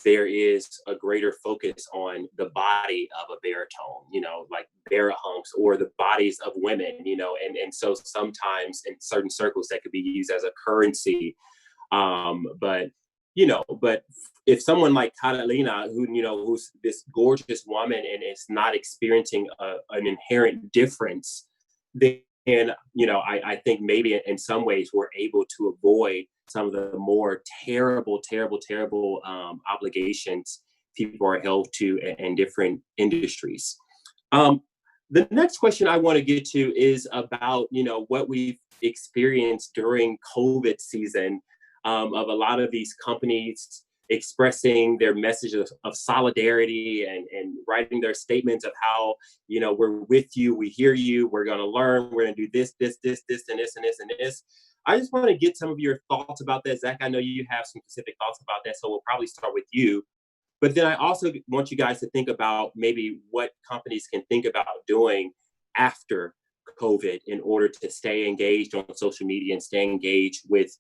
there is a greater focus on the body of a baritone, you know, like barahunks, or the bodies of women, you know, and so sometimes in certain circles that could be used as a currency. But, you know, but if someone like Catalina, who, you know, who's this gorgeous woman and is not experiencing an inherent difference, then, you know, I think maybe in some ways we're able to avoid some of the more terrible obligations people are held to in different industries. The next question I want to get to is about, you know, what we've experienced during COVID season, of a lot of these companies expressing their messages of solidarity and writing their statements of how, you know, we're with you, we hear you, we're going to learn, we're going to do this, and this. I just want to get some of your thoughts about that. Zach, I know you have some specific thoughts about that, so we'll probably start with you. But then I also want you guys to think about maybe what companies can think about doing after COVID in order to stay engaged on social media and stay engaged with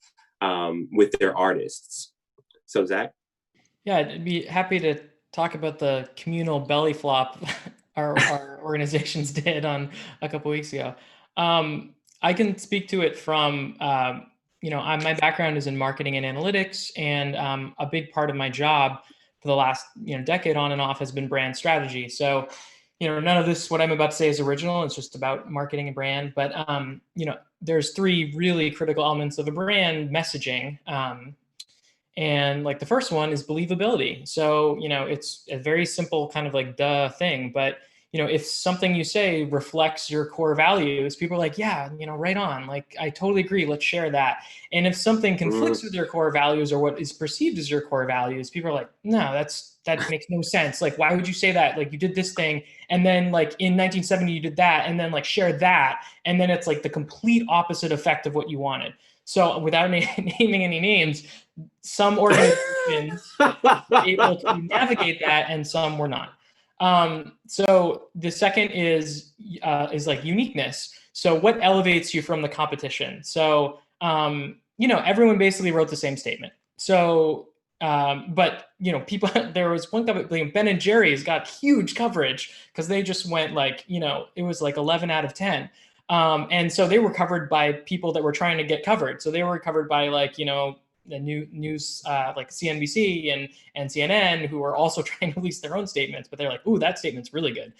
their artists. So Zach? Yeah, I'd be happy to talk about the communal belly flop our organizations did on a couple weeks ago. I can speak to it from, you know, my background is in marketing and analytics, and a big part of my job for the last, you know, decade on and off has been brand strategy. So, you know, none of this, what I'm about to say, is original. It's just about marketing and brand. But, you know, there's three really critical elements of a brand messaging. And like the first one is believability. So, you know, it's a very simple kind of like duh thing, but, you know, if something you say reflects your core values, people are like, yeah, you know, right on. Like, I totally agree. Let's share that. And if something conflicts with your core values or what is perceived as your core values, people are like, no, that makes no sense. Like, why would you say that? Like, you did this thing, and then like in 1970 you did that, and then like share that, and then it's like the complete opposite effect of what you wanted. So without naming any names, some organizations were able to navigate that and some were not. So the second is like uniqueness. So what elevates you from the competition? So, you know, everyone basically wrote the same statement. So, but, you know, people, there was one company, Ben and Jerry's got huge coverage because they just went like, you know, it was like 11 out of 10. And so they were covered by people that were trying to get covered. So they were covered by like, you know, the news like CNBC and CNN, who are also trying to release their own statements, but they're like, ooh, that statement's really good.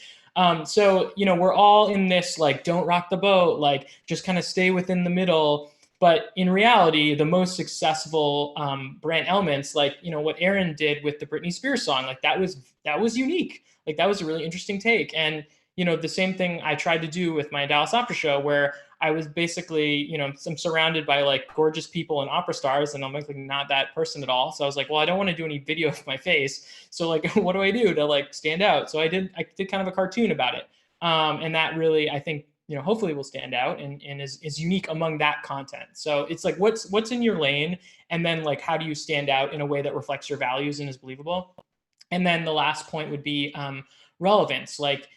So, you know, we're all in this, like, don't rock the boat, like, just kind of stay within the middle. But in reality, the most successful brand elements, like, you know, what Aaron did with the Britney Spears song, like that was unique. Like that was a really interesting take. And, you know, the same thing I tried to do with my Dallas Opera show, where I was basically, you know, I'm surrounded by like gorgeous people and opera stars, and I'm like not that person at all. So I was like, well, I don't want to do any video of my face. So like, what do I do to like stand out? So I did kind of a cartoon about it. And that really, I think, you know, hopefully will stand out and is unique among that content. So it's like, what's in your lane? And then like, how do you stand out in a way that reflects your values and is believable? And then the last point would be relevance. Like,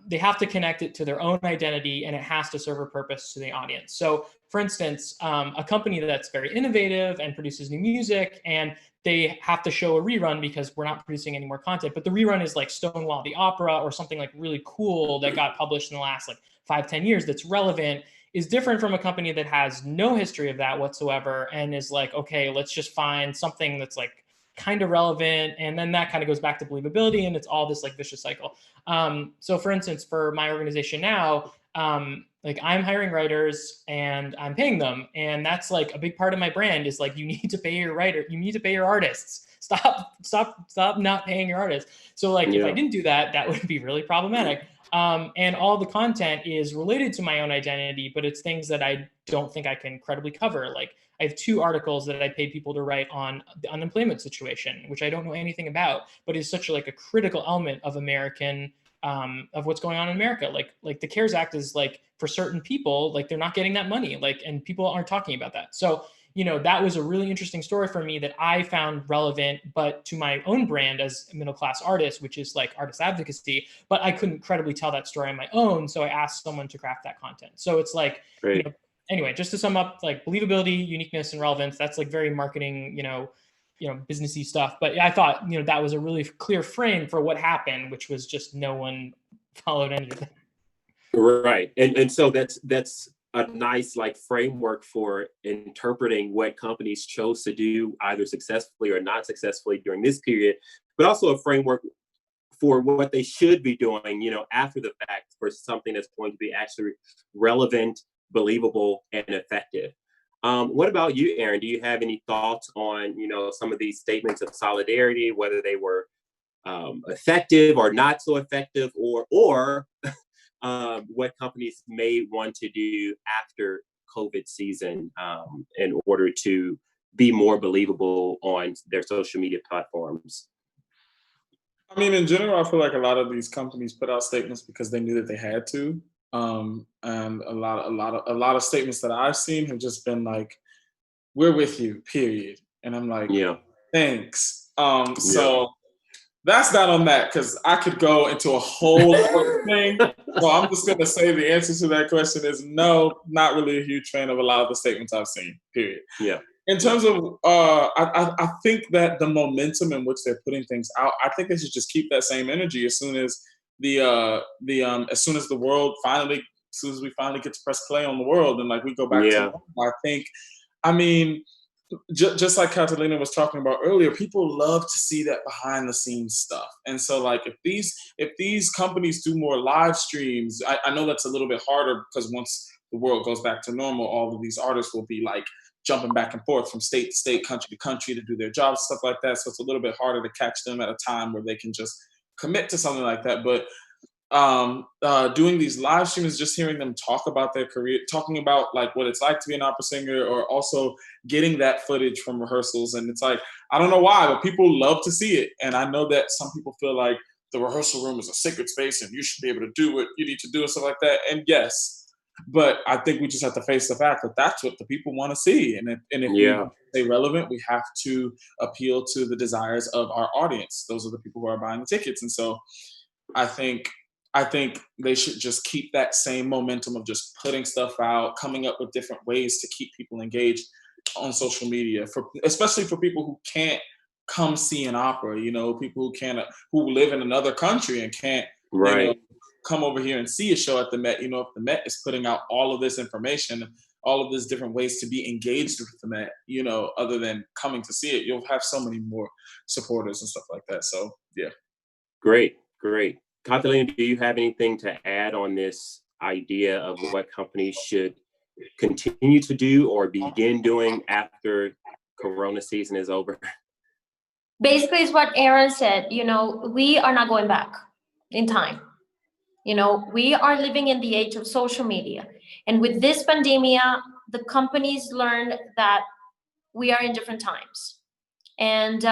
they have to connect it to their own identity, and it has to serve a purpose to the audience. So for instance, a company that's very innovative and produces new music, and they have to show a rerun because we're not producing any more content, but the rerun is like Stonewall the Opera or something like really cool that got published in the last like 5-10 years that's relevant, is different from a company that has no history of that whatsoever and is like, okay, let's just find something that's like kind of relevant, and then that kind of goes back to believability, and it's all this like vicious cycle. So for instance, for my organization now, like I'm hiring writers and I'm paying them, and that's like a big part of my brand is like, you need to pay your writer, you need to pay your artists. Stop not paying your artists. So like, if I didn't do that, that would be really problematic. And all the content is related to my own identity, but it's things that I don't think I can credibly cover. Like I have 2 articles that I paid people to write on the unemployment situation, which I don't know anything about, but is such like a critical element of American, of what's going on in America. Like the CARES Act is like, for certain people, like they're not getting that money, like, and people aren't talking about that. So, you know, that was a really interesting story for me that I found relevant, but to my own brand as a middle-class artist, which is like artist advocacy, but I couldn't credibly tell that story on my own. So I asked someone to craft that content. So it's like, you know, anyway, just to sum up, like believability, uniqueness, and relevance, that's like very marketing, you know, businessy stuff. But I thought, you know, that was a really clear frame for what happened, which was just no one followed anything. Right. And so that's a nice like framework for interpreting what companies chose to do either successfully or not successfully during this period, but also a framework for what they should be doing, you know, after the fact, for something that's going to be actually relevant, believable, and effective. What about you, Aaron? Do you have any thoughts on, you know, some of these statements of solidarity, whether they were effective or not so effective, or what companies may want to do after COVID season in order to be more believable on their social media platforms? I mean, in general, I feel like a lot of these companies put out statements because they knew that they had to. And a lot of statements that I've seen have just been like, "We're with you," period. And I'm like, thanks. So that's not on that, because I could go into a whole other thing. So I'm just gonna say the answer to that question is no, not really a huge fan of a lot of the statements I've seen, period. Yeah. In terms of, I think that the momentum in which they're putting things out, I think they should just keep that same energy as soon as as soon as the world finally, as soon as we finally get to press play on the world and like we go back to normal. I think, I mean, just like Catalina was talking about earlier, people love to see that behind the scenes stuff. And so like if these companies do more live streams, I know that's a little bit harder because once the world goes back to normal, all of these artists will be like jumping back and forth from state to state, country to country to do their jobs, stuff like that. So it's a little bit harder to catch them at a time where they can just commit to something like that. But doing these live streams, just hearing them talk about their career, talking about like what it's like to be an opera singer, or also getting that footage from rehearsals. And it's like, I don't know why, but people love to see it. And I know that some people feel like the rehearsal room is a sacred space and you should be able to do what you need to do and stuff like that. And yes, but I think we just have to face the fact that that's what the people want to see. And if we stay relevant, we have to appeal to the desires of our audience. Those are the people who are buying the tickets. And so I think they should just keep that same momentum of just putting stuff out, coming up with different ways to keep people engaged on social media, especially for people who can't come see an opera, you know, people who live in another country and can't, come over here and see a show at the Met. If the Met is putting out all of this information, all of these different ways to be engaged with the Met, other than coming to see it, you'll have so many more supporters and stuff like that. So yeah. Great. Catalina, do you have anything to add on this idea of what companies should continue to do or begin doing after Corona season is over? Basically, it's what Aaron said. We are not going back in time. We are living in the age of social media. And with this pandemic, the companies learned that we are in different times. And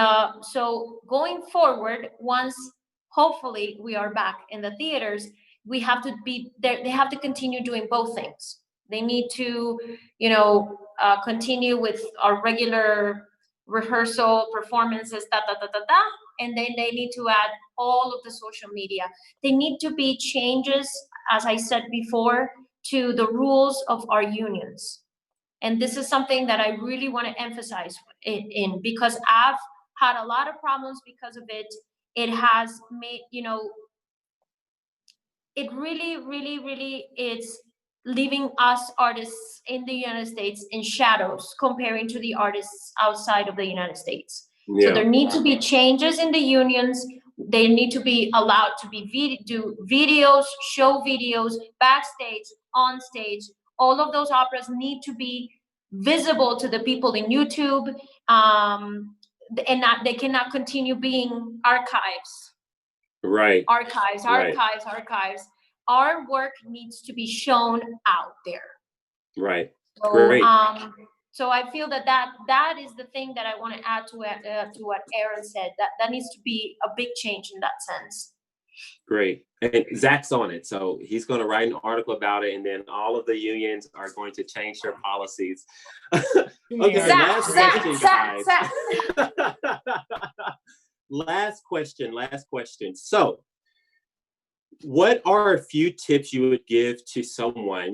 so going forward, once hopefully we are back in the theaters, we have to be there. They have to continue doing both things. They need to, continue with our regular rehearsal performances, and then they need to add all of the social media. They need to be changes, as I said before, to the rules of our unions. And this is something that I really want to emphasize in, because I've had a lot of problems because of it. It has made, it really, really, really is leaving us artists in the United States in shadows comparing to the artists outside of the United States. Yeah. So there need to be changes in the unions. They need to be allowed to do videos, show videos, backstage, on stage. All of those operas need to be visible to the people in YouTube, and they cannot continue being archives. Right. Archives. Our work needs to be shown out there. Right. So, great. So I feel that is the thing that I want to add to what Aaron said. That needs to be a big change in that sense. Great. And Zach's on it, so he's going to write an article about it, and then all of the unions are going to change their policies. Okay, last question. So, what are a few tips you would give to someone?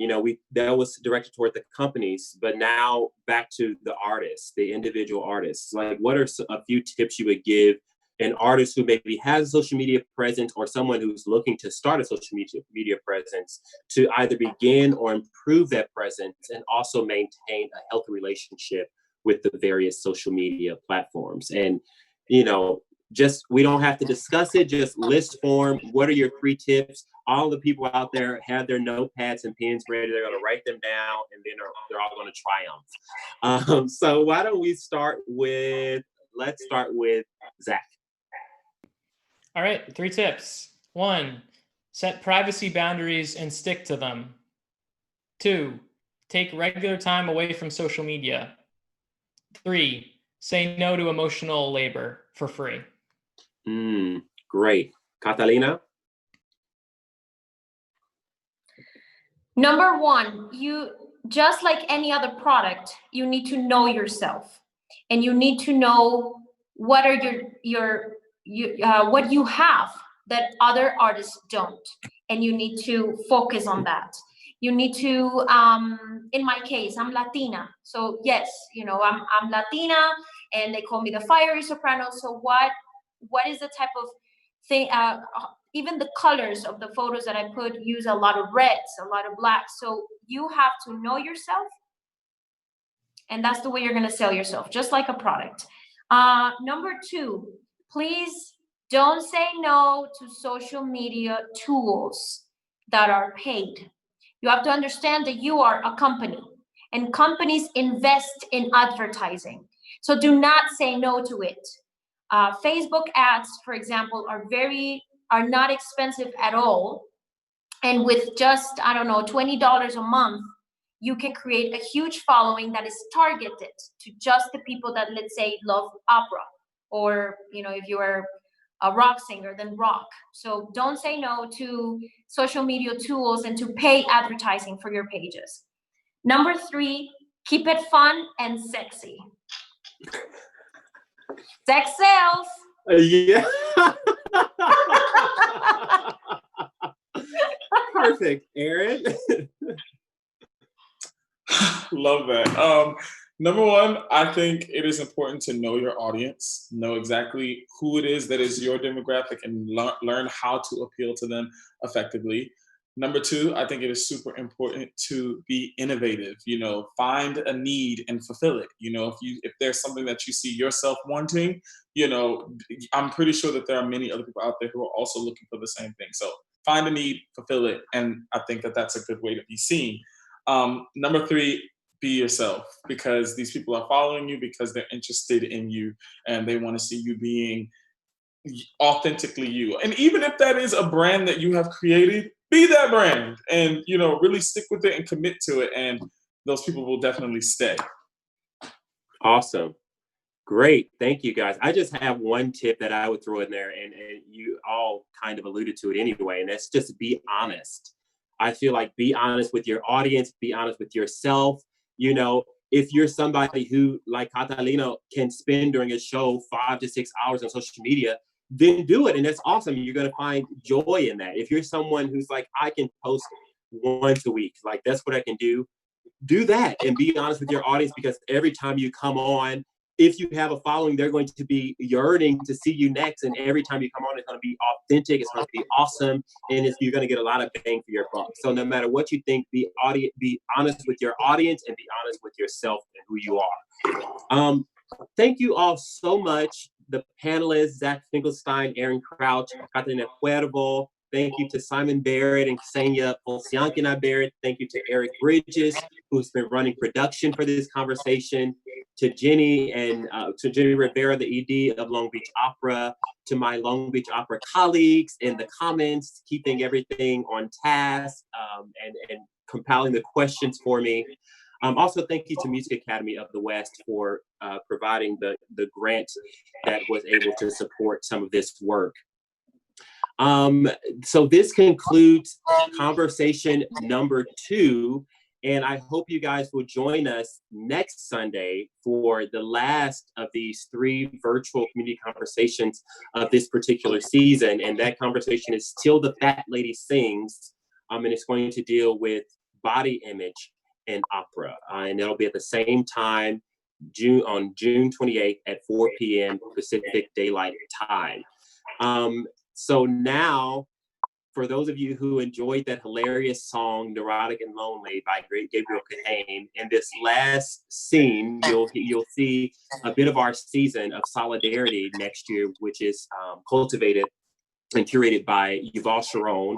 That was directed toward the companies, but now back to the artists, the individual artists. Like, what are a few tips you would give an artist who maybe has a social media presence, or someone who's looking to start a social media presence, to either begin or improve that presence and also maintain a healthy relationship with the various social media platforms? And, we don't have to discuss it, just list form. What are your 3 tips? All the people out there have their notepads and pens ready. They're going to write them down, and then they're all going to triumph. So why don't we let's start with Zach. All right, 3 tips. 1, set privacy boundaries and stick to them. 2, take regular time away from social media. 3, say no to emotional labor for free. Great. Catalina? Number 1, you, just like any other product, you need to know yourself, and you need to know what are what you have that other artists don't, and you need to focus on that. You need to, in my case, I'm Latina, so yes, I'm Latina, and they call me the fiery soprano. So what is the type of thing? Even the colors of the photos that I put use a lot of reds, a lot of blacks. So you have to know yourself, and that's the way you're going to sell yourself, just like a product. Number 2, please don't say no to social media tools that are paid. You have to understand that you are a company, and companies invest in advertising. So do not say no to it. Facebook ads, for example, are not expensive at all. And with just, $20 a month, you can create a huge following that is targeted to just the people that, let's say, love opera, or, if you are a rock singer, then rock. So don't say no to social media tools and to pay advertising for your pages. Number 3, keep it fun and sexy. Sex sells. Yeah. Perfect. Aaron? Love that. Number one, I think it is important to know your audience, know exactly who it is that is your demographic, and learn how to appeal to them effectively. Number two, I think it is super important to be innovative. Find a need and fulfill it. If there's something that you see yourself wanting, I'm pretty sure that there are many other people out there who are also looking for the same thing. So find a need, fulfill it, and I think that that's a good way to be seen. Number three, be yourself, because these people are following you because they're interested in you and they want to see you being authentically you. And even if that is a brand that you have created, be that brand and, really stick with it and commit to it. And those people will definitely stay. Awesome. Great. Thank you, guys. I just have one tip that I would throw in there, and you all kind of alluded to it anyway, and that's just be honest. I feel like be honest with your audience, be honest with yourself. If you're somebody who, like Catalina, can spend during a show 5 to 6 hours on social media, then do it. And that's awesome. You're going to find joy in that. If you're someone who's like, I can post once a week, like that's what I can do that and be honest with your audience, because every time you come on, if you have a following, they're going to be yearning to see you next. And every time you come on, it's going to be authentic. It's going to be awesome. And you're going to get a lot of bang for your buck. So no matter what you think, be honest with your audience and be honest with yourself and who you are. Thank you all so much. The panelists, Zach Finkelstein, Aaron Crouch, Catalina Cuervo. Thank you to Simon Barrett and Ksenia Olsiankina Barrett. Thank you to Eric Bridges, who's been running production for this conversation. To Jenny Rivera, the ED of Long Beach Opera, to my Long Beach Opera colleagues in the comments, keeping everything on task and compiling the questions for me. Also, thank you to Music Academy of the West for providing the grant that was able to support some of this work. So this concludes conversation number 2. And I hope you guys will join us next Sunday for the last of these 3 virtual community conversations of this particular season. And that conversation is Till the Fat Lady Sings. And it's going to deal with body image in opera. And it'll be at the same time, on June 28th at 4 p.m. Pacific Daylight Time. So now, for those of you who enjoyed that hilarious song, Neurotic and Lonely by great Gabriel Kahane, in this last scene, you'll see a bit of our season of solidarity next year, which is cultivated and curated by Yuval Sharon,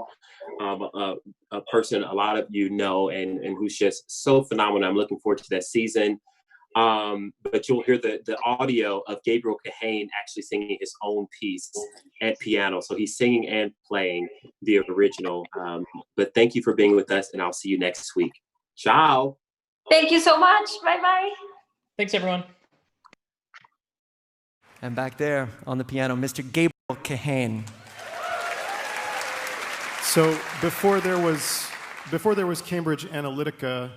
a person a lot of you know and who's just so phenomenal. I'm looking forward to that season. But you'll hear the audio of Gabriel Kahane actually singing his own piece at piano. So he's singing and playing the original. But thank you for being with us, and I'll see you next week. Ciao. Thank you so much. Bye-bye. Thanks, everyone. And back there on the piano, Mr. Gabriel Kahane. So before there was Cambridge Analytica,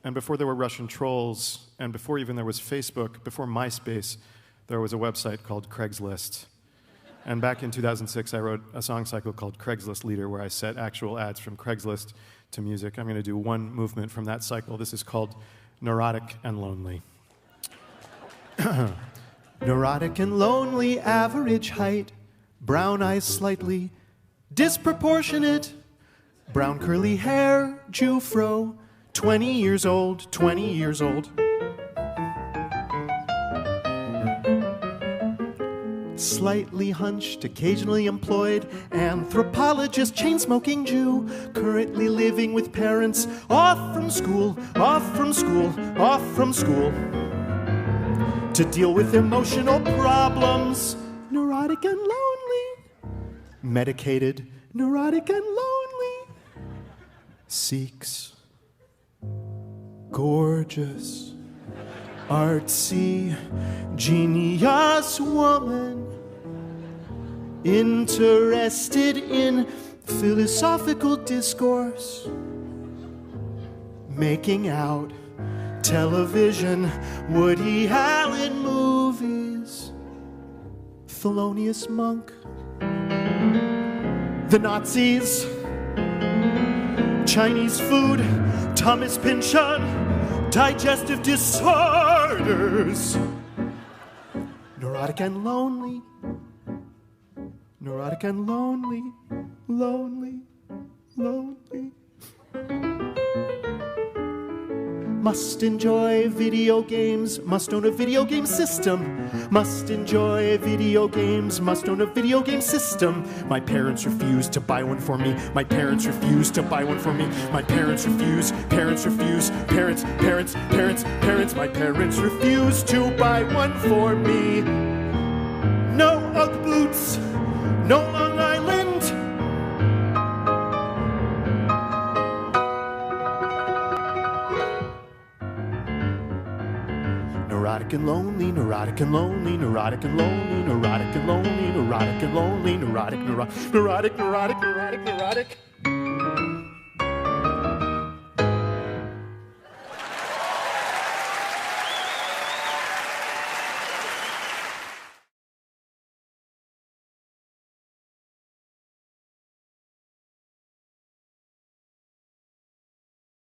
and before there were Russian trolls, and before even there was Facebook, before MySpace, there was a website called Craigslist. And back in 2006, I wrote a song cycle called CRAIGSLISTLIEDER, where I set actual ads from Craigslist to music. I'm going to do one movement from that cycle. This is called Neurotic and Lonely. Neurotic and lonely, average height, brown eyes slightly disproportionate, brown curly hair, Jew fro, 20 years old, 20 years old. Slightly hunched, occasionally employed, anthropologist, chain-smoking Jew, currently living with parents, off from school, off from school, off from school, to deal with emotional problems, neurotic and lonely, medicated, neurotic and lonely, seeks gorgeous, artsy, genius woman, interested in philosophical discourse, making out, television, Woody Allen movies, Thelonious Monk, the Nazis, Chinese food, Thomas Pynchon, digestive disorders. Neurotic and lonely. Neurotic and lonely. Lonely. Lonely. Must enjoy video games, must own a video game system. Must enjoy video games, must own a video game system. My parents refuse to buy one for me. My parents refuse to buy one for me. My parents refuse, parents refuse, parents, parents, parents, parents. My parents refuse to buy one for me. No Ugg boots, no Long Island. Neurotic and lonely, neurotic and lonely, neurotic and lonely, neurotic and lonely, neurotic and lonely, neurotic, neurotic, neurotic, neurotic, neurotic.